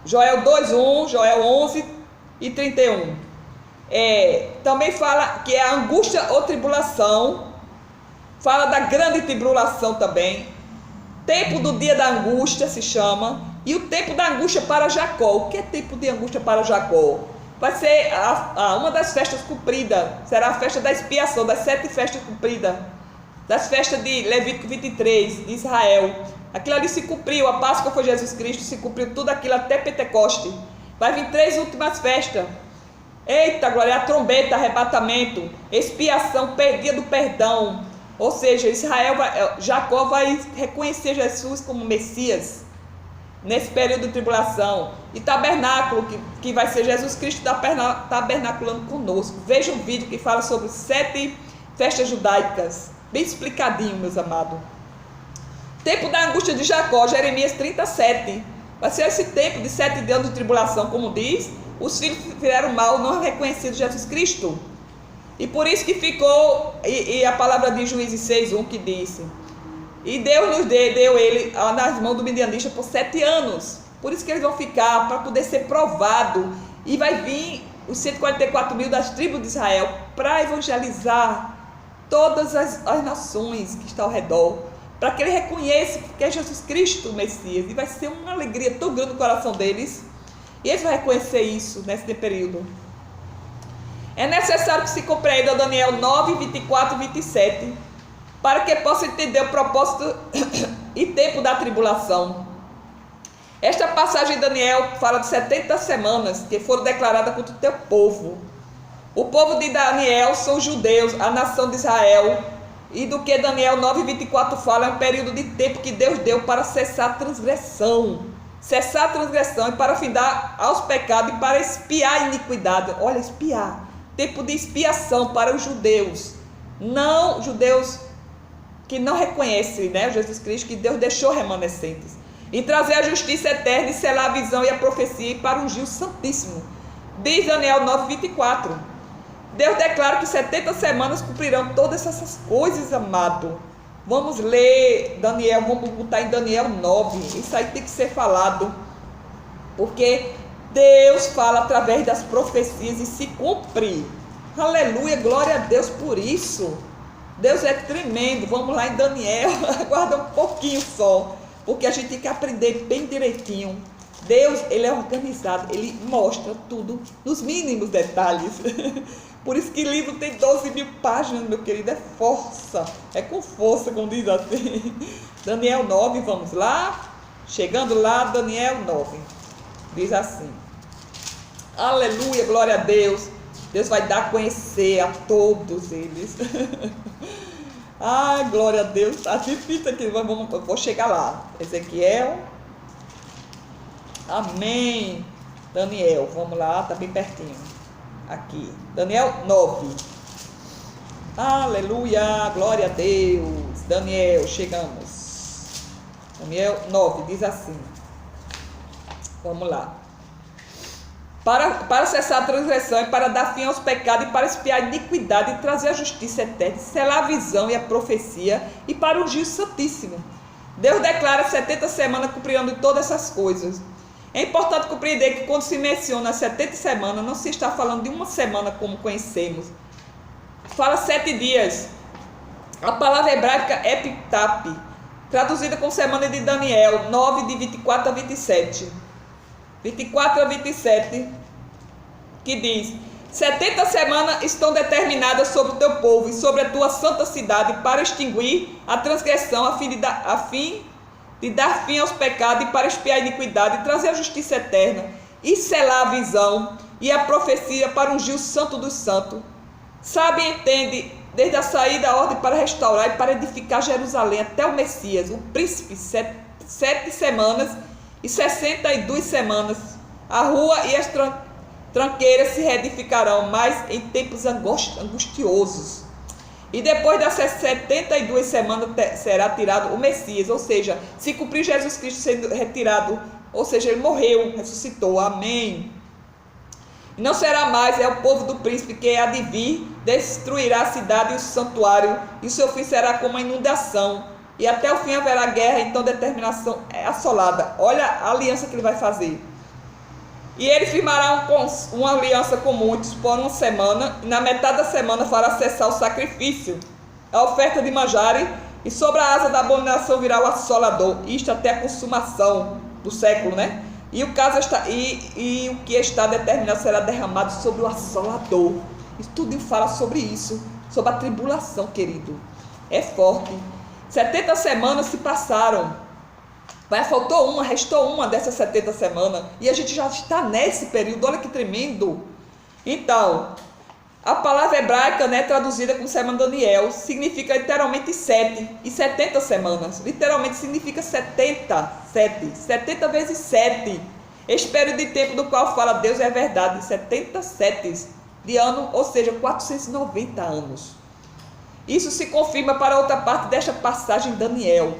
Joel 2, 1, Joel 11 e 31. Também fala que é a angústia ou tribulação, fala da grande tribulação também, tempo do dia da angústia se chama, e o tempo da angústia para Jacó. O que é tempo de angústia para Jacó? Vai ser uma das festas cumpridas, será a festa da expiação, das 7 festas cumpridas, das festas de Levítico 23, de Israel. Aquilo ali se cumpriu, a Páscoa foi Jesus Cristo, se cumpriu tudo aquilo até Pentecoste. Vai vir 3 últimas festas. Eita, glória, a trombeta, arrebatamento, expiação, dia do perdão. Ou seja, Jacó vai reconhecer Jesus como Messias nesse período de tribulação. E tabernáculo, que vai ser Jesus Cristo tabernaculando conosco. Veja um vídeo que fala sobre 7 festas judaicas, bem explicadinho, meus amados. Tempo da angústia de Jacó, Jeremias 37. Vai ser esse tempo de 7 anos de tribulação, como diz, os filhos que fizeram mal, não reconhecido Jesus Cristo. E por isso que ficou, e a palavra de Juízes 6:1 que disse, e Deus nos deu ele nas mãos do midianista por 7 anos. Por isso que eles vão ficar, para poder ser provado. E vai vir os 144 mil das tribos de Israel para evangelizar todas as nações que estão ao redor, para que ele reconheça que é Jesus Cristo o Messias. E vai ser uma alegria tão grande no coração deles. E eles vão reconhecer isso nesse período. É necessário que se compreenda Daniel 9, 24 e 27, para que possa entender o propósito e tempo da tribulação. Esta passagem de Daniel fala de 70 semanas que foram declaradas contra o teu povo. O povo de Daniel são os judeus, a nação de Israel. E do que Daniel 9, 24 fala, é um período de tempo que Deus deu para cessar a transgressão. Cessar a transgressão e para findar aos pecados e para expiar a iniquidade. Olha, expiar. Tempo de expiação para os judeus. Não judeus que não reconhecem, né, Jesus Cristo, que Deus deixou remanescentes. E trazer a justiça eterna e selar a visão e a profecia para ungir o Santíssimo. Diz Daniel 9, 24. Deus declara que 70 semanas cumprirão todas essas coisas, amado. Vamos ler Daniel, vamos botar em Daniel 9. Isso aí tem que ser falado. Porque Deus fala através das profecias e se cumpre. Aleluia, glória a Deus por isso. Deus é tremendo. Vamos lá em Daniel, aguarda um pouquinho só, porque a gente tem que aprender bem direitinho. Deus, ele é organizado, ele mostra tudo nos mínimos detalhes. Por isso que o livro tem 12 mil páginas, meu querido, é força, é com força, como diz assim. Daniel 9, vamos lá, chegando lá, Daniel 9, diz assim, aleluia, glória a Deus, Deus vai dar a conhecer a todos eles. Ai, glória a Deus, está difícil aqui, vou chegar lá, Ezequiel, amém, Daniel, vamos lá, está bem pertinho. Aqui, Daniel 9. Aleluia, glória a Deus. Daniel, chegamos. Daniel 9 diz assim. Vamos lá. Para cessar a transgressão e para dar fim aos pecados e para expiar a iniquidade e trazer a justiça eterna, selar a visão e a profecia e para ungir o Santíssimo. Deus declara 70 semanas cumprindo todas essas coisas. É importante compreender que quando se menciona 70 semanas, não se está falando de uma semana como conhecemos. Fala 7 dias. A palavra hebraica é epitap, traduzida com semana de Daniel 9, de 24 a 27. 24 a 27, que diz, 70 semanas estão determinadas sobre o teu povo e sobre a tua santa cidade para extinguir a transgressão a fim de dar fim aos pecados e para expiar a iniquidade e trazer a justiça eterna e selar a visão e a profecia para ungir o santo dos santos. Sabe e entende, desde a saída da ordem para restaurar e para edificar Jerusalém até o Messias, o príncipe, 7 semanas e 62 semanas. A rua e as tranqueiras se reedificarão, mas em tempos angustiosos. E depois dessas 72 semanas será tirado o Messias, ou seja, se cumprir Jesus Cristo sendo retirado, ou seja, ele morreu, ressuscitou, amém. E não será mais, é o povo do príncipe que há de vir, destruirá a cidade e o santuário, e o seu fim será como uma inundação. E até o fim haverá guerra, então determinação é assolada. Olha a aliança que ele vai fazer. E ele firmará uma aliança com muitos por uma semana, e na metade da semana fará cessar o sacrifício, a oferta de manjares, e sobre a asa da abominação virá o assolador, isto até a consumação do século, né? E o que está determinado será derramado sobre o assolador. Isso tudo fala sobre isso, sobre a tribulação, querido. É forte. 70 semanas se passaram. Restou uma dessas 70 semanas. E a gente já está nesse período, olha que tremendo. Então, a palavra hebraica, né, traduzida como semana de Daniel, significa literalmente 7 e 70 semanas. Literalmente significa 70, 70 vezes 7. Este período de tempo do qual fala Deus é verdade, 77 de ano, ou seja, 490 anos. Isso se confirma para outra parte desta passagem de Daniel.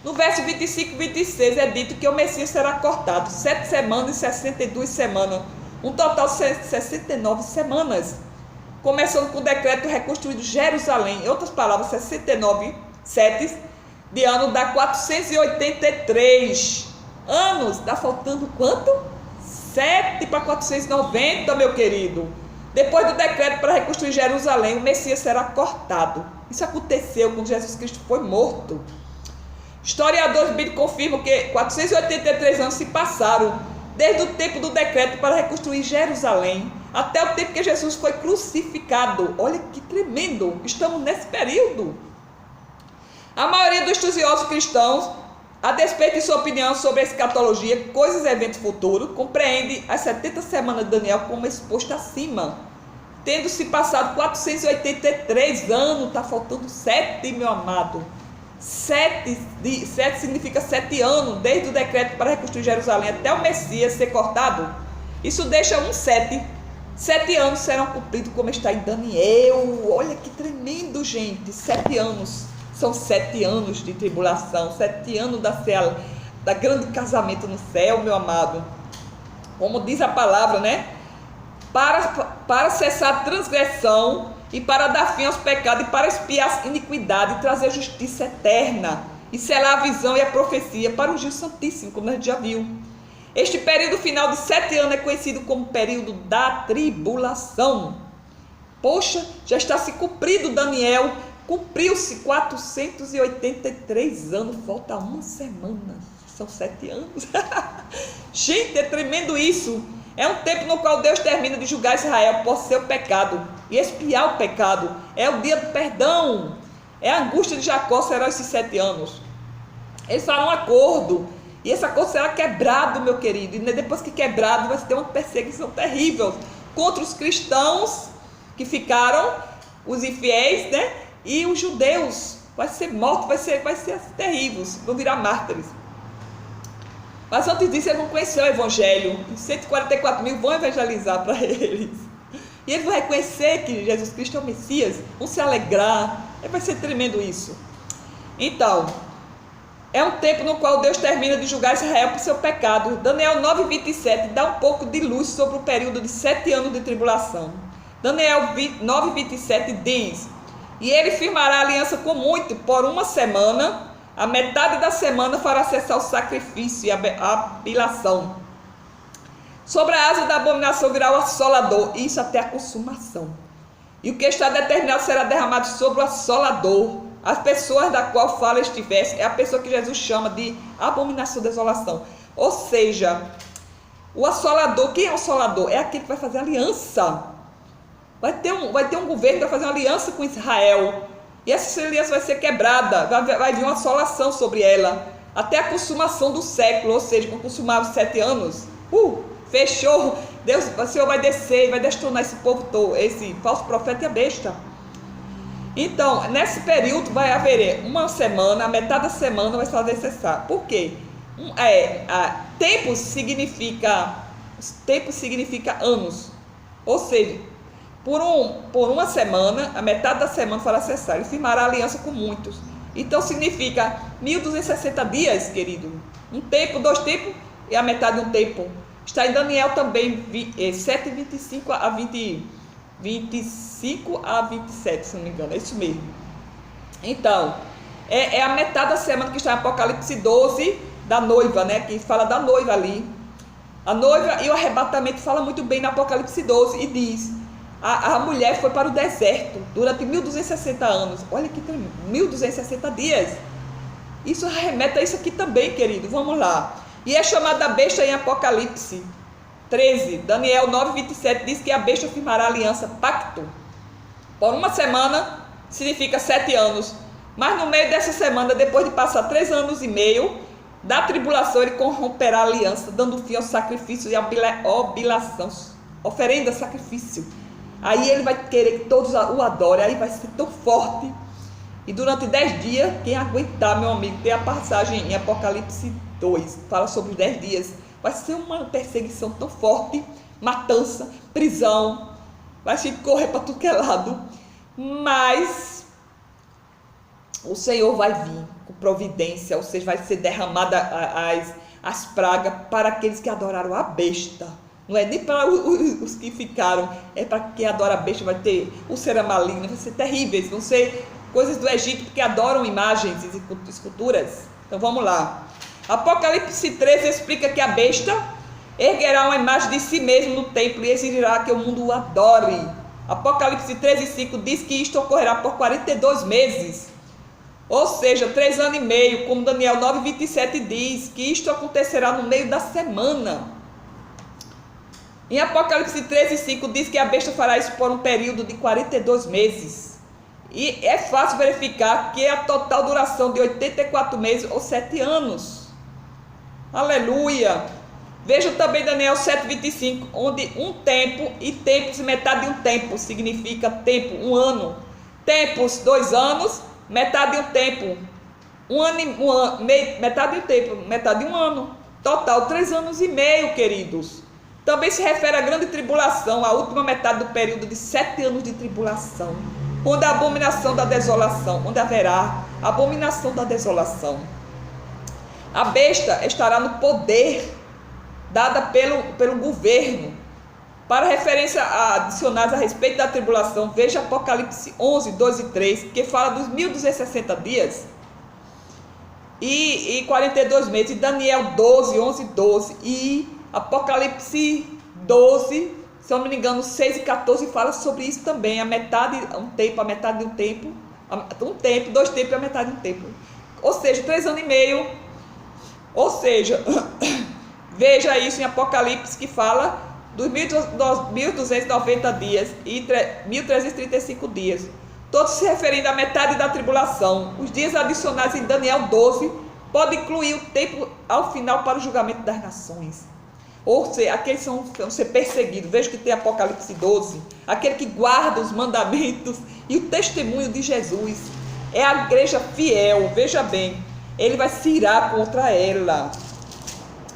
No verso 25 e 26 é dito que o Messias será cortado 7 semanas e 62 semanas, um total de 69 semanas, começando com o decreto reconstruído Jerusalém. Em outras palavras, 69 7 de ano dá 483 anos. Dá faltando quanto? 7 para 490, meu querido. Depois do decreto para reconstruir Jerusalém, o Messias será cortado. Isso aconteceu quando Jesus Cristo foi morto. Historiadores bíblicos confirmam que 483 anos se passaram desde o tempo do decreto para reconstruir Jerusalém até o tempo que Jesus foi crucificado. Olha que tremendo, estamos nesse período. A maioria dos estudiosos cristãos, a despeito de sua opinião sobre a escatologia, coisas e eventos futuros, compreende as 70 semanas de Daniel como exposto acima, tendo se passado 483 anos. Está faltando 7, meu amado. 7 significa 7 anos, desde o decreto para reconstruir Jerusalém até o Messias ser cortado. Isso deixa 7 anos serão cumpridos, como está em Daniel. Olha que tremendo, gente. 7 anos. São 7 anos de tribulação, 7 anos da grande casamento no céu, meu amado. Como diz a palavra, né? Para cessar a transgressão e para dar fim aos pecados e para expiar a iniquidade e trazer justiça eterna e selar a visão e a profecia para o Gil Santíssimo, como a gente já viu. Este período final de 7 anos é conhecido como período da tribulação. Poxa, já está se cumprido, Daniel. Cumpriu-se 483 anos, falta uma semana, são 7 anos. Gente, é tremendo isso. É um tempo no qual Deus termina de julgar Israel por seu pecado e expiar o pecado. É o dia do perdão. É a angústia de Jacó, serão esses 7 anos. Eles farão um acordo, e esse acordo será quebrado, meu querido. E depois que quebrado, vai ter uma perseguição terrível contra os cristãos que ficaram, os infiéis, né? E os judeus. Vai ser morto, vai ser terríveis, vão virar mártires. Mas antes disso, eles vão conhecer o Evangelho. E 144 mil vão evangelizar para eles. E eles vão reconhecer que Jesus Cristo é o Messias, vão se alegrar. Vai ser tremendo isso. Então, é um tempo no qual Deus termina de julgar Israel por seu pecado. Daniel 9:27 dá um pouco de luz sobre o período de 7 anos de tribulação. Daniel 9:27 diz: e ele firmará aliança com muito por uma semana. A metade da semana fará cessar o sacrifício e a abilação. Sobre a asa da abominação virá o assolador, isso até a consumação. E o que está determinado será derramado sobre o assolador. As pessoas da qual fala este verso é a pessoa que Jesus chama de abominação, desolação. Ou seja, o assolador, quem é o assolador? É aquele que vai fazer aliança. Vai ter um governo que vai fazer uma aliança com Israel. E essa aliança vai ser quebrada. Vai vir uma assolação sobre ela. Até a consumação do século. Ou seja, quando consumar os 7 anos. Fechou. Deus, o Senhor vai descer e vai destronar esse povo todo. Esse falso profeta e a besta. Então, nesse período vai haver uma semana. A metade da semana vai fazer cessar. Por quê? Tempo significa anos. Ou seja, por uma semana, a metade da semana fará cessar. Ele firmará aliança com muitos. Então significa 1260 dias, querido. Um tempo, 2 tempos e a metade de um tempo. Está em Daniel também 7:25 a 25 a 27, se não me engano. É isso mesmo. Então, é a metade da semana que está em Apocalipse 12, da noiva, né? Que fala da noiva ali. A noiva e o arrebatamento fala muito bem no Apocalipse 12 e diz: a mulher foi para o deserto durante 1260 anos. Olha que tremendo, 1260 dias. Isso remete a isso aqui também, querido. Vamos lá. E é chamada besta em Apocalipse 13. Daniel 9:27 diz que a besta firmará aliança, pacto. Por uma semana, significa 7 anos. Mas no meio dessa semana, depois de passar 3 anos e meio da tribulação, ele corromperá a aliança, dando fim ao sacrifício e à obilação. oferenda, sacrifício. Aí ele vai querer que todos o adorem, aí vai ser tão forte. E durante 10 dias, quem aguentar, meu amigo, tem a passagem em Apocalipse 2, fala sobre os 10 dias. Vai ser uma perseguição tão forte, matança, prisão, vai se correr para tudo que é lado. Mas o Senhor vai vir com providência, ou seja, vai ser derramada as pragas para aqueles que adoraram a besta. Não é nem para os que ficaram, é para quem adora a besta. Vai ter úlcera maligna, vai ser terríveis, vão ser coisas do Egito, porque adoram imagens e esculturas. Então vamos lá. Apocalipse 13 explica que a besta erguerá uma imagem de si mesmo no templo e exigirá que o mundo o adore. Apocalipse 13:5 diz que isto ocorrerá por 42 meses. Ou seja, 3 anos e meio, como Daniel 9:27 diz, que isto acontecerá no meio da semana. Em Apocalipse 13:5 diz que a besta fará isso por um período de 42 meses. E é fácil verificar que é a total duração de 84 meses ou 7 anos. Aleluia! Veja também Daniel 7:25, onde um tempo e tempos, metade de um tempo, significa tempo, um ano. Tempos, 2 anos, metade de um tempo, metade de um tempo, metade de um ano. Total, 3 anos e meio, queridos. Também se refere à grande tribulação, a última metade do período de 7 anos de tribulação, onde a abominação da desolação, onde haverá a abominação da desolação. A besta estará no poder dada pelo governo. Para referência adicionais a respeito da tribulação, veja Apocalipse 11, 2 e 3, que fala dos 1260 dias e 42 meses, e Daniel 12, 11 e 12, e Apocalipse 12, se eu não me engano, 6 e 14 fala sobre isso também, a metade de um tempo, 2 tempos e a metade de um tempo. Ou seja, 3 anos e meio. Ou seja, veja isso em Apocalipse, que fala dos 1290 dias e 1335 dias. Todos se referindo à metade da tribulação. Os dias adicionais em Daniel 12 podem incluir o tempo ao final para o julgamento das nações. Ou seja, aqueles vão ser perseguidos. Veja que tem Apocalipse 12. Aquele que guarda os mandamentos e o testemunho de Jesus. É a igreja fiel. Veja bem, ele vai se irar contra ela.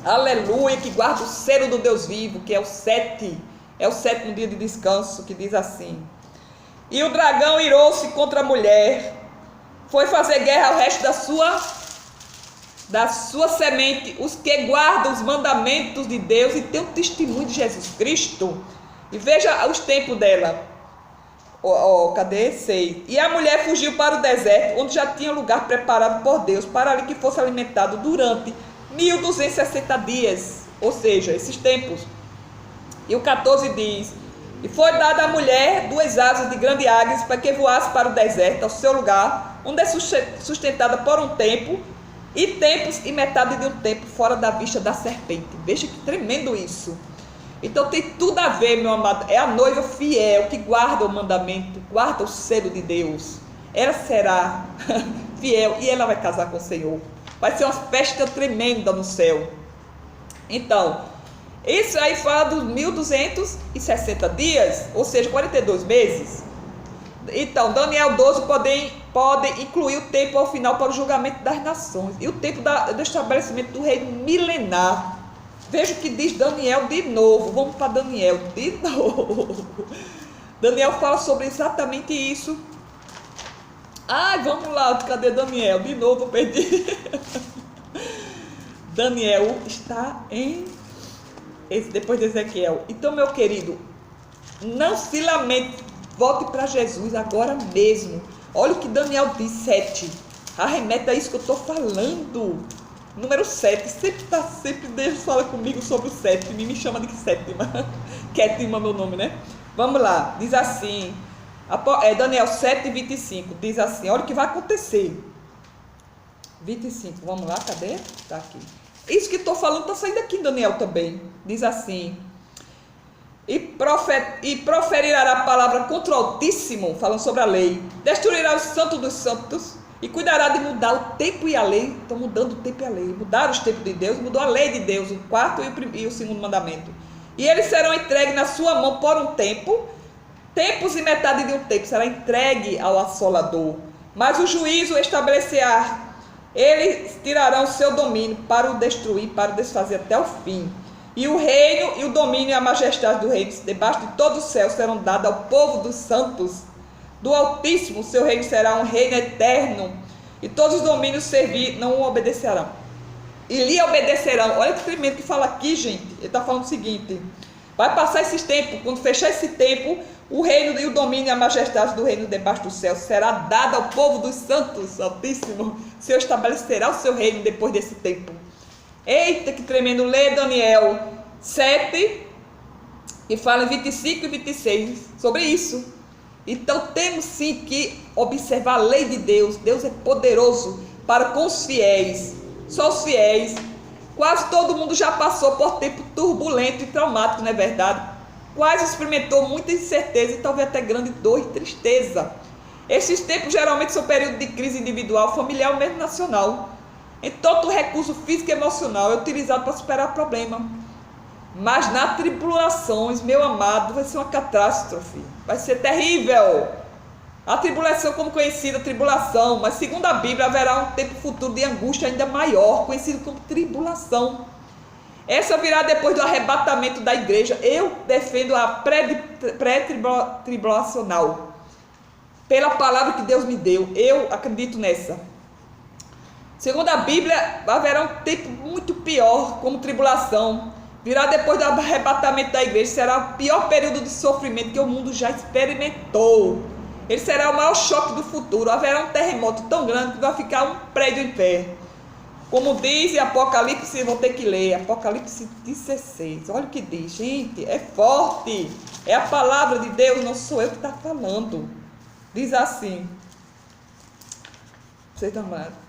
Aleluia, que guarda o selo do Deus vivo, que é o 7. É o 7º dia de descanso, que diz assim. E o dragão irou-se contra a mulher. Foi fazer guerra ao resto da sua semente, os que guardam os mandamentos de Deus e têm o testemunho de Jesus Cristo. E veja os tempos dela. Cadê? 6. E a mulher fugiu para o deserto, onde já tinha lugar preparado por Deus, para ali que fosse alimentado durante 1260 dias. Ou seja, esses tempos. E o 14 diz: e foi dada à mulher 2 asas de grande águia para que voasse para o deserto, ao seu lugar, onde é sustentada por um tempo, e tempos e metade de um tempo fora da vista da serpente. Veja que tremendo isso. Então tem tudo a ver, meu amado. É a noiva fiel que guarda o mandamento, guarda o selo de Deus. Ela será fiel e ela vai casar com o Senhor. Vai ser uma festa tremenda no céu. Então, isso aí fala dos 1260 dias, ou seja, 42 meses. Então, Daniel 12 pode incluir o tempo ao final para o julgamento das nações e o tempo do estabelecimento do reino milenar. Veja o que diz Daniel de novo. Vamos para Daniel de novo. Daniel fala sobre exatamente isso. Ai, vamos lá, cadê Daniel? De novo, perdi. Daniel está depois de Ezequiel. Então, meu querido, não se lamente, volte para Jesus agora mesmo. Olha o que Daniel diz, 7. Arremete a isso que eu estou falando. Número 7. Sempre Deus fala comigo sobre o 7. Me chama de sétima. Kétima, meu nome, né? Vamos lá. Diz assim. Daniel 7, 25. Diz assim. Olha o que vai acontecer. 25. Vamos lá, cadê? Está aqui. Isso que estou falando está saindo aqui em Daniel também. Diz assim. E proferirá a palavra contra o Altíssimo, falando sobre a lei. Destruirá os santos dos santos e cuidará de mudar o tempo e a lei. Estão mudando o tempo e a lei. Mudaram os tempos de Deus, mudou a lei de Deus, o 4º e o 2º mandamento. e eles serão entregues na sua mão por um tempo, tempos e metade de um tempo, será entregue ao assolador. Mas o juízo estabelecerá, eles tirarão o seu domínio para o destruir, para o desfazer até o fim. E o reino e o domínio e a majestade do reino, debaixo de todo o céu, serão dados ao povo dos santos do Altíssimo. O seu reino será um reino eterno, e todos os domínios servir não o obedecerão. E lhe obedecerão. Olha que tremendo que fala aqui, gente. Ele está falando o seguinte: vai passar esses tempos, quando fechar esse tempo, o reino e o domínio e a majestade do reino debaixo do céu será dado ao povo dos santos, Altíssimo. O Senhor estabelecerá o seu reino depois desse tempo. Eita, que tremendo. Lê Daniel 7, que fala em 25 e 26 sobre isso. Então temos sim que observar a lei de Deus. Deus é poderoso para com os fiéis. Só os fiéis. Quase todo mundo já passou por tempo turbulento e traumático, não é verdade? Quase experimentou muita incerteza e talvez até grande dor e tristeza. Esses tempos geralmente são períodos de crise individual, familiar ou mesmo nacional. Então todo recurso físico e emocional é utilizado para superar o problema. Mas nas tribulações, meu amado, vai ser uma catástrofe. Vai ser terrível. A tribulação, como conhecida, tribulação. Mas segundo a Bíblia, haverá um tempo futuro de angústia ainda maior, conhecido como tribulação. Essa virá depois do arrebatamento da igreja. Eu defendo a pré-tribulacional. Pela palavra que Deus me deu, eu acredito nessa. Segundo a Bíblia, haverá um tempo muito pior, como tribulação. Virá depois do arrebatamento da igreja. Será o pior período de sofrimento que o mundo já experimentou. Ele será o maior choque do futuro. Haverá um terremoto tão grande que vai ficar um prédio em pé. Como diz em Apocalipse, vou ter que ler, Apocalipse 16. Olha o que diz, gente, é forte. É a palavra de Deus, não sou eu que está falando. Diz assim. Vocês não amaram.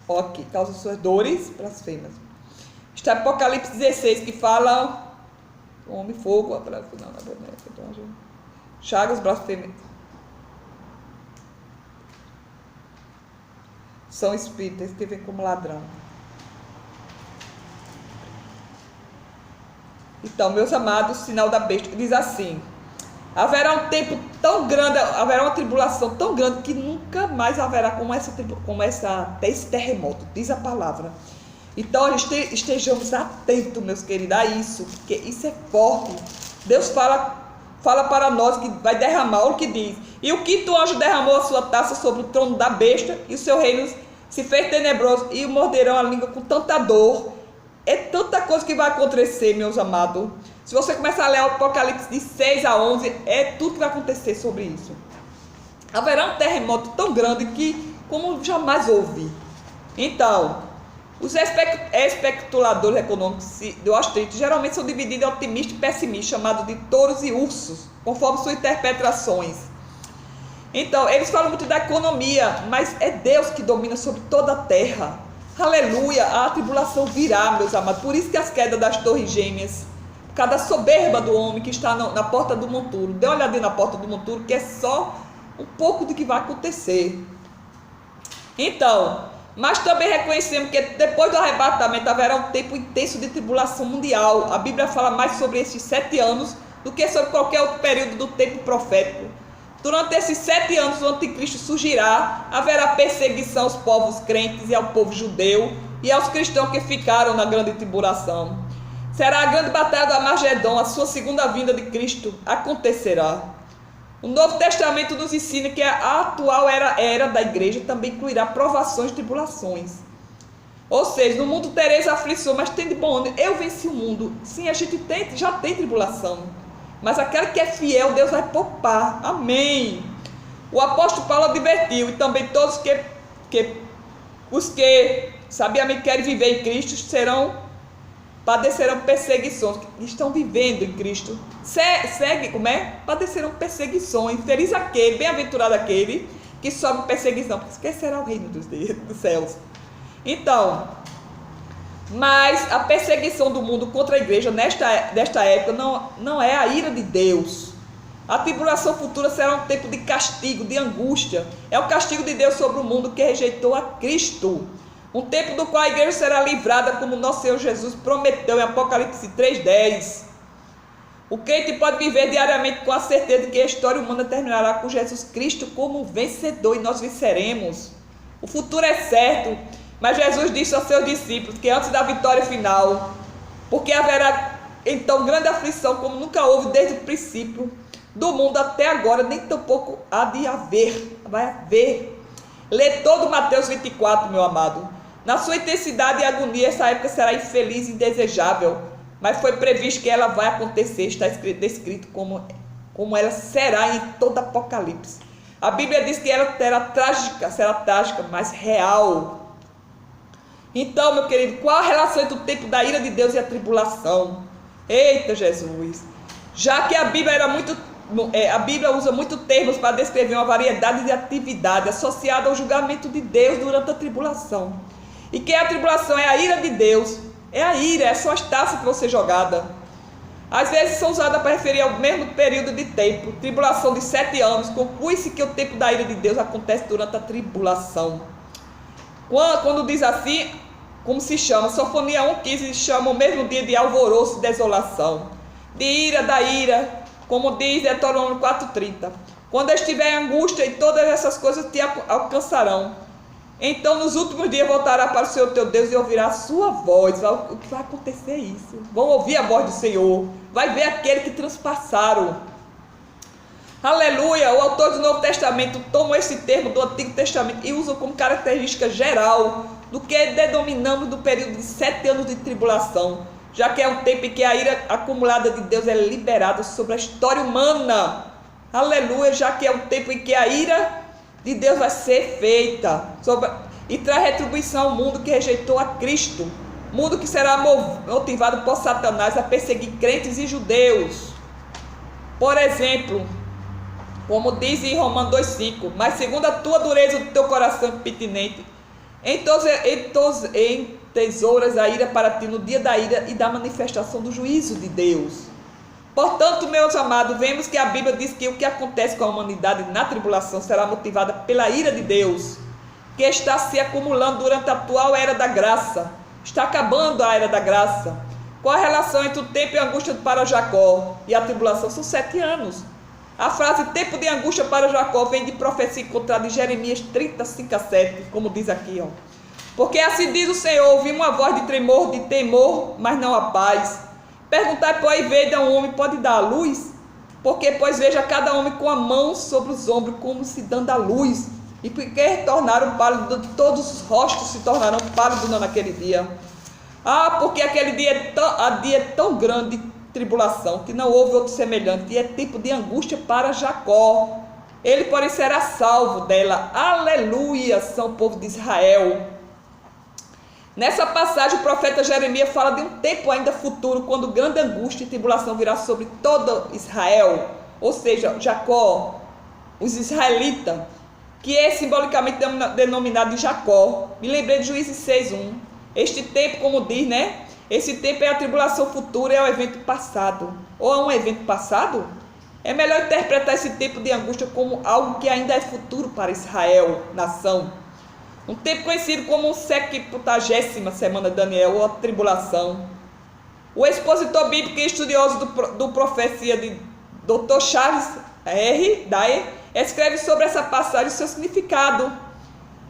Ok, causa suas dores blasfemas. Está Apocalipse 16, que fala homem, fogo, abraço, não, na verdade, chagas, blasfemas. São espíritas que vêm como ladrão. Então, meus amados, sinal da besta, diz assim: haverá um tempo tão grande, haverá uma tribulação tão grande que nunca mais haverá como esse terremoto, diz a palavra. Então, estejamos atentos, meus queridos, a isso, porque isso é forte. Deus fala para nós que vai derramar, olha o que diz: e o quinto anjo derramou a sua taça sobre o trono da besta, e o seu reino se fez tenebroso, e morderão a língua com tanta dor. É tanta coisa que vai acontecer, meus amados. Se você começar a ler o Apocalipse de 6 a 11, é tudo que vai acontecer sobre isso. Haverá um terremoto tão grande que como jamais houve. Então, os especuladores econômicos de Wall Street geralmente são divididos em otimistas e pessimistas, chamados de touros e ursos, conforme suas interpretações. Então, eles falam muito da economia, mas é Deus que domina sobre toda a terra. Aleluia, a tribulação virá, meus amados. Por isso que as quedas das torres gêmeas, por causa da soberba do homem que está na porta do monturo. Dê uma olhadinha na porta do monturo, que é só um pouco do que vai acontecer. Então, mas também reconhecemos que depois do arrebatamento haverá um tempo intenso de tribulação mundial. A Bíblia fala mais sobre esses 7 anos do que sobre qualquer outro período do tempo profético. Durante esses 7 anos o anticristo surgirá, haverá perseguição aos povos crentes e ao povo judeu e aos cristãos que ficaram na grande tribulação. Será a grande batalha do Armagedon, a sua segunda vinda de Cristo acontecerá. O Novo Testamento nos ensina que a atual era da igreja também incluirá provações e tribulações. Ou seja, no mundo tereis aflição, mas tem de bom ânimo. Eu venci o mundo. Sim, a gente já tem tribulação. Mas aquele que é fiel, Deus vai poupar. Amém. O apóstolo Paulo advertiu, e também todos os que sabiamente querem viver em Cristo padecerão perseguições, que estão vivendo em Cristo. Padecerão perseguições. Feliz aquele, bem-aventurado aquele que sofre perseguição, porque esse será o reino dos céus. Então, mas a perseguição do mundo contra a igreja nesta época não é a ira de Deus. A tribulação futura será um tempo de castigo, de angústia. É o castigo de Deus sobre o mundo que rejeitou a Cristo. Um tempo do qual a igreja será livrada, como nosso Senhor Jesus prometeu em Apocalipse 3:10. O crente pode viver diariamente com a certeza de que a história humana terminará com Jesus Cristo como vencedor e nós venceremos. O futuro é certo, mas Jesus disse aos seus discípulos que antes da vitória final, porque haverá então grande aflição como nunca houve desde o princípio do mundo até agora, nem tampouco há de haver, vai haver. Lê todo Mateus 24, meu amado. Na sua intensidade e agonia, essa época será infeliz e indesejável, mas foi previsto que ela vai acontecer, está descrito como ela será em todo Apocalipse. A Bíblia diz que ela será trágica, mas real. Então, meu querido, qual a relação entre o tempo da ira de Deus e a tribulação? Eita, Jesus! Já que a Bíblia usa muito termos para descrever uma variedade de atividade associada ao julgamento de Deus durante a tribulação. E que a tribulação é a ira de Deus. É a ira, são as taças que vão ser jogadas. Às vezes são usadas para referir ao mesmo período de tempo. Tribulação de 7 anos. Conclui-se que o tempo da ira de Deus acontece durante a tribulação. Quando diz assim, como se chama? Sofonia 1,15 chama o mesmo dia de alvoroço e desolação. De ira, da ira, como diz Deuteronômio 4,30. Quando estiver em angústia e todas essas coisas te alcançarão. Então nos últimos dias voltará para o Senhor teu Deus e ouvirá a sua voz. O que vai acontecer é isso. Vão ouvir a voz do Senhor. Vai ver aquele que transpassaram. Aleluia! O autor do Novo Testamento toma esse termo do Antigo Testamento e usa como característica geral do que denominamos do período de 7 anos de tribulação, já que é um tempo em que a ira acumulada de Deus é liberada sobre a história humana. Aleluia! Já que é um tempo em que a ira de Deus vai ser feita e traz retribuição ao mundo que rejeitou a Cristo, mundo que será motivado por Satanás a perseguir crentes e judeus. Por exemplo, como diz em Romanos 2,5, mas segundo a tua dureza do teu coração impertinente, entesouras a ira para ti no dia da ira e da manifestação do juízo de Deus. Portanto, meus amados, vemos que a Bíblia diz que o que acontece com a humanidade na tribulação será motivada pela ira de Deus, que está se acumulando durante a atual era da graça. Está acabando a era da graça. Qual a relação entre o tempo e a angústia para Jacó e a tribulação? São 7 anos. A frase tempo de angústia para Jacó vem de profecia encontrada em Jeremias 30:5-7, como diz aqui, ó. Porque assim diz o Senhor, ouvi uma voz de temor, mas não a paz. Perguntai, pois, veja um homem pode dar a luz? Porque, pois, veja cada homem com a mão sobre os ombros, como se dando a luz. E porque tornaram pálido, todos os rostos se tornarão pálidos naquele dia. Porque aquele dia é tão grande de tribulação, que não houve outro semelhante, e é tempo de angústia para Jacó. Ele, porém, será salvo dela. Aleluia, são povo de Israel. Nessa passagem, o profeta Jeremias fala de um tempo ainda futuro, quando grande angústia e tribulação virá sobre todo Israel, ou seja, Jacó, os israelitas, que é simbolicamente denominado de Jacó. Me lembrei de Juízes 6:1. Este tempo, como diz, né? Esse tempo é a tribulação futura, é o evento passado. Ou é um evento passado? É melhor interpretar esse tempo de angústia como algo que ainda é futuro para Israel, nação. Um tempo conhecido como 70ª semana de Daniel, ou a tribulação. O expositor bíblico e estudioso do profecia de Dr. Charles R. Dyer escreve sobre essa passagem e seu significado.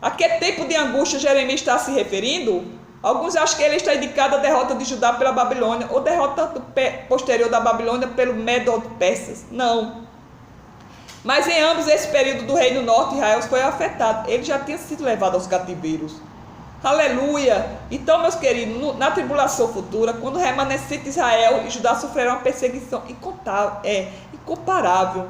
A que tempo de angústia Jeremias está se referindo? Alguns acham que ele está indicado a derrota de Judá pela Babilônia, ou derrota posterior da Babilônia pelo Medo-Persas. Não. Mas em ambos esse período do Reino Norte, Israel foi afetado. Ele já tinha sido levado aos cativeiros. Aleluia! Então, meus queridos, na tribulação futura, quando o remanescente de Israel e Judá sofrerão uma perseguição incomparável.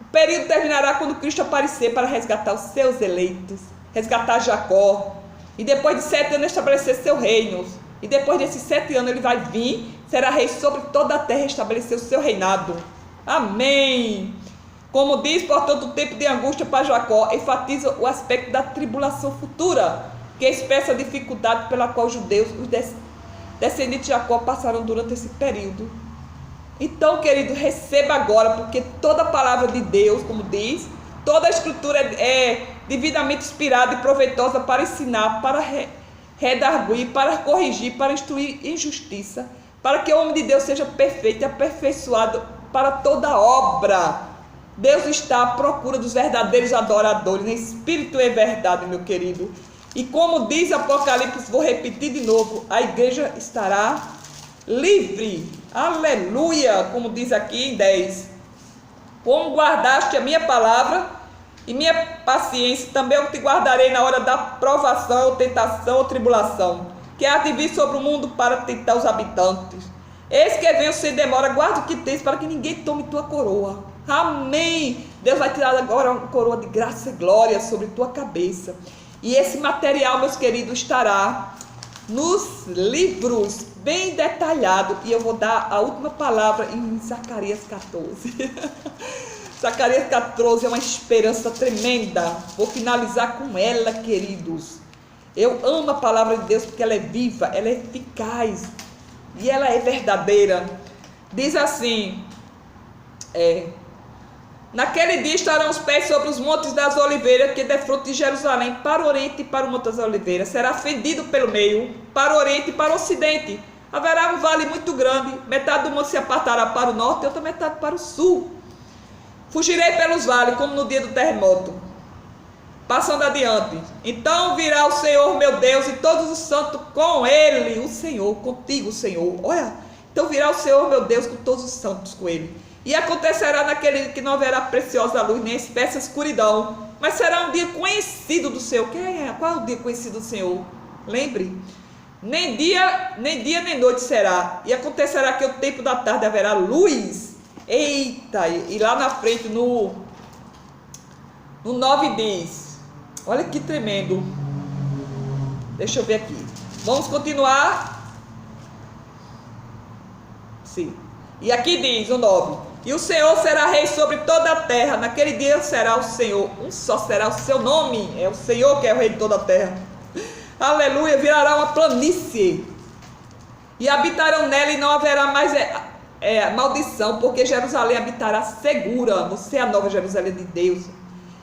O período terminará quando Cristo aparecer para resgatar os seus eleitos, resgatar Jacó. E depois de 7 anos estabelecer seu reino. E depois desses 7 anos ele vai vir, será rei sobre toda a terra e estabelecer o seu reinado. Amém! Como diz, portanto, o tempo de angústia para Jacó enfatiza o aspecto da tribulação futura, que expressa a dificuldade pela qual os judeus, os descendentes de Jacó, passaram durante esse período. Então, querido, receba agora, porque toda a palavra de Deus, como diz, toda a escritura é devidamente inspirada e proveitosa para ensinar, para redarguir, para corrigir, para instruir em justiça, para que o homem de Deus seja perfeito e aperfeiçoado para toda obra. Deus está à procura dos verdadeiros adoradores, em espírito e verdade, meu querido. E como diz Apocalipse, vou repetir de novo, a igreja estará livre. Aleluia! Como diz aqui em 10. Como guardaste a minha palavra e minha paciência, também eu te guardarei na hora da provação, ou tentação, ou tribulação, que há de vir sobre o mundo para tentar os habitantes. Eis que venho sem demora, guarda o que tens, para que ninguém tome tua coroa. Amém! Deus vai tirar agora uma coroa de graça e glória sobre tua cabeça. E esse material, meus queridos, estará nos livros, bem detalhado. E eu vou dar a última palavra em Zacarias 14. Zacarias 14 é uma esperança tremenda. Vou finalizar com ela, queridos. Eu amo a palavra de Deus porque ela é viva, ela é eficaz e ela é verdadeira. Diz assim, naquele dia estarão os pés sobre os montes das oliveiras, que defronte de Jerusalém, para o oriente e para o monte das oliveiras. Será fendido pelo meio, para o oriente e para o ocidente. Haverá um vale muito grande, metade do monte se apartará para o norte e outra metade para o sul. Fugirei pelos vales, como no dia do terremoto. Passando adiante. Então virá o Senhor meu Deus e todos os santos com ele. O Senhor, contigo, Senhor. Olha, então virá o Senhor meu Deus com todos os santos com ele. E acontecerá naquele dia que não haverá preciosa luz, nem espessa escuridão, mas será um dia conhecido do Senhor. Qual é o dia conhecido do Senhor? Lembre, nem dia nem noite será. E acontecerá que o tempo da tarde haverá luz. Eita, e lá na frente no 9 diz, olha que tremendo. Deixa eu ver aqui. Vamos continuar. Sim. E aqui diz o 9. E o Senhor será rei sobre toda a terra. Naquele dia será o Senhor. Um só será o seu nome. É o Senhor que é o rei de toda a terra. Aleluia. Virará uma planície. E habitarão nela e não haverá mais maldição. Porque Jerusalém habitará segura. Você é a nova Jerusalém de Deus.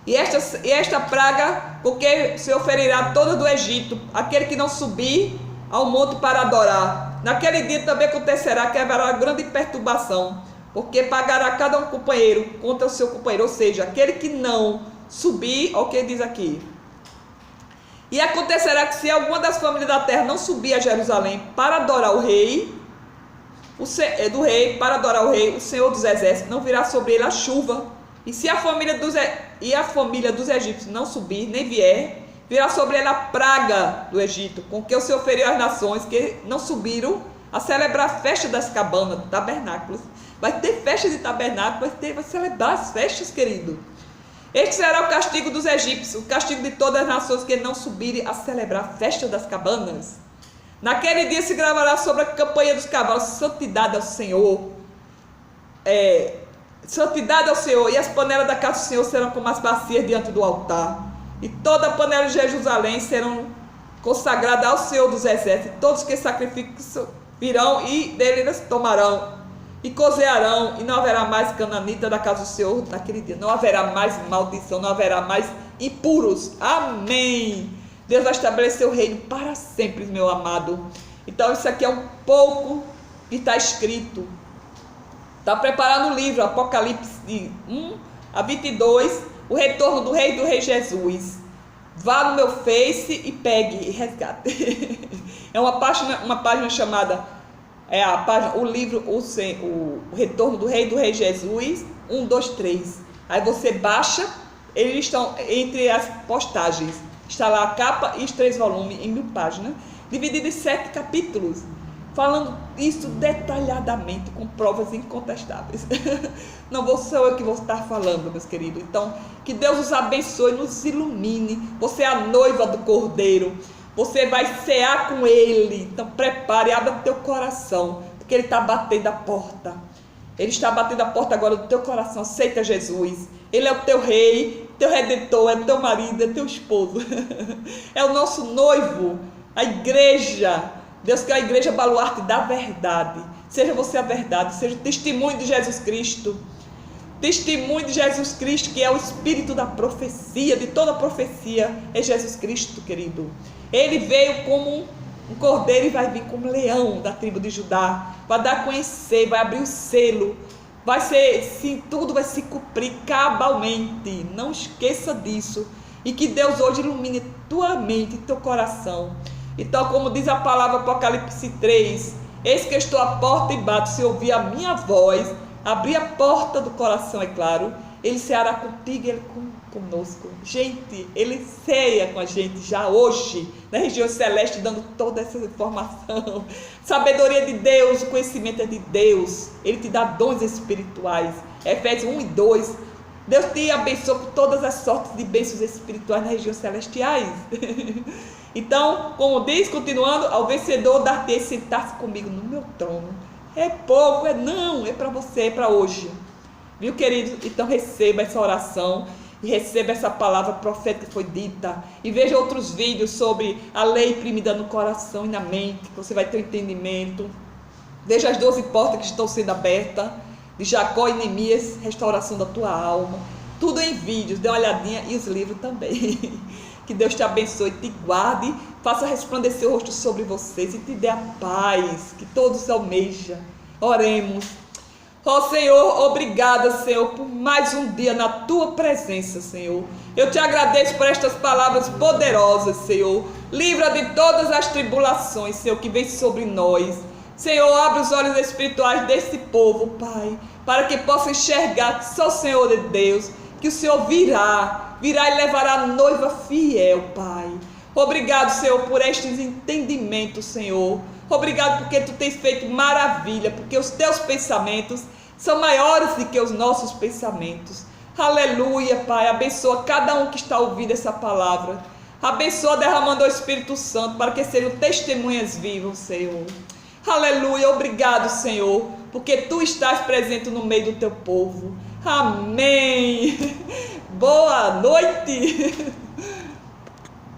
E esta praga, porque se oferirá toda do Egito. Aquele que não subir ao monte para adorar. Naquele dia também acontecerá que haverá grande perturbação, porque pagará cada um companheiro contra o seu companheiro, ou seja, aquele que não subir, olha o que diz aqui. E acontecerá que se alguma das famílias da terra não subir a Jerusalém para adorar o rei, o Senhor dos exércitos, não virá sobre ele a chuva. E se a família dos egípcios não subir, nem vier, virá sobre ele a praga do Egito, com que o Senhor feriu as nações que não subiram a celebrar a festa das cabanas, tabernáculos. Vai ter festa de tabernáculo, vai celebrar as festas, querido. Este será o castigo dos egípcios, o castigo de todas as nações que não subirem a celebrar a festa das cabanas. Naquele dia se gravará sobre a campanha dos cavalos, santidade ao Senhor. Santidade ao Senhor, e as panelas da casa do Senhor serão como as bacias diante do altar. E toda a panela de Jerusalém serão consagradas ao Senhor dos exércitos. Todos que sacrificam virão e deles tomarão e cozearão. E não haverá mais cananita da casa do Senhor naquele dia. Não haverá mais maldição, não haverá mais impuros. Amém. Deus vai estabelecer o reino para sempre, meu amado. Então isso aqui é um pouco que está escrito. Está preparado o livro Apocalipse de 1 a 22. O retorno do Rei Jesus. Vá no meu Face e pegue e resgate. É uma página chamada, o livro, o retorno do Rei Jesus, 1, 2, 3. Aí você baixa, eles estão entre as postagens. Está lá a capa e os 3 volumes em 1000 páginas, dividido em 7 capítulos. Falando isso detalhadamente, com provas incontestáveis. Não vou ser eu que vou estar falando, meus queridos. Então, que Deus os abençoe, nos ilumine. Você é a noiva do Cordeiro. Você vai cear com Ele. Então, prepare, abra teu coração, porque Ele está batendo a porta. Ele está batendo a porta agora do teu coração. Aceita Jesus. Ele é o teu rei, teu redentor, é o teu marido, é teu esposo. É o nosso noivo, a igreja. Deus quer a igreja baluarte da verdade. Seja você a verdade, seja o testemunho de Jesus Cristo. Testemunho de Jesus Cristo, que é o espírito da profecia, de toda profecia, é Jesus Cristo, querido. Ele veio como um cordeiro e vai vir como leão da tribo de Judá. Vai dar a conhecer, vai abrir o selo. Vai ser, sim, tudo vai se cumprir cabalmente. Não esqueça disso. E que Deus hoje ilumine tua mente e teu coração. Então, como diz a palavra Apocalipse 3, eis que eu estou à porta e bato, se ouvir a minha voz, abrir a porta do coração, é claro, ele ceará contigo, ele conosco. Gente, ele ceia com a gente já hoje, na região celeste, dando toda essa informação. Sabedoria de Deus, o conhecimento é de Deus. Ele te dá dons espirituais. Efésios 1 e 2. Deus te abençoa com todas as sortes de bênçãos espirituais nas regiões celestiais. Então, como diz, continuando, ao vencedor dar-te sentar-se comigo no meu trono. É pouco, é para você, é para hoje. Viu, querido? Então receba essa oração e receba essa palavra profética que foi dita. E veja outros vídeos sobre a lei imprimida no coração e na mente, que você vai ter um entendimento. Veja as 12 portas que estão sendo abertas, de Jacó e Neemias, restauração da tua alma. Tudo em vídeos, dê uma olhadinha, e os livros também. Que Deus te abençoe, te guarde, faça resplandecer o rosto sobre vocês e te dê a paz que todos almejam. Oremos. Ó Senhor, obrigada, Senhor, por mais um dia na tua presença, Senhor. Eu te agradeço por estas palavras poderosas, Senhor. Livra de todas as tribulações, Senhor, que vem sobre nós. Senhor, abre os olhos espirituais desse povo, Pai, para que possa enxergar que só o Senhor é Deus, que o Senhor virá e levará a noiva fiel, Pai. Obrigado, Senhor, por estes entendimentos, Senhor. Obrigado porque tu tens feito maravilha, porque os teus pensamentos são maiores do que os nossos pensamentos. Aleluia, Pai. Abençoa cada um que está ouvindo essa palavra. Abençoa derramando o Espírito Santo para que sejam testemunhas vivas, Senhor. Aleluia. Obrigado, Senhor, porque tu estás presente no meio do teu povo. Amém. Boa noite.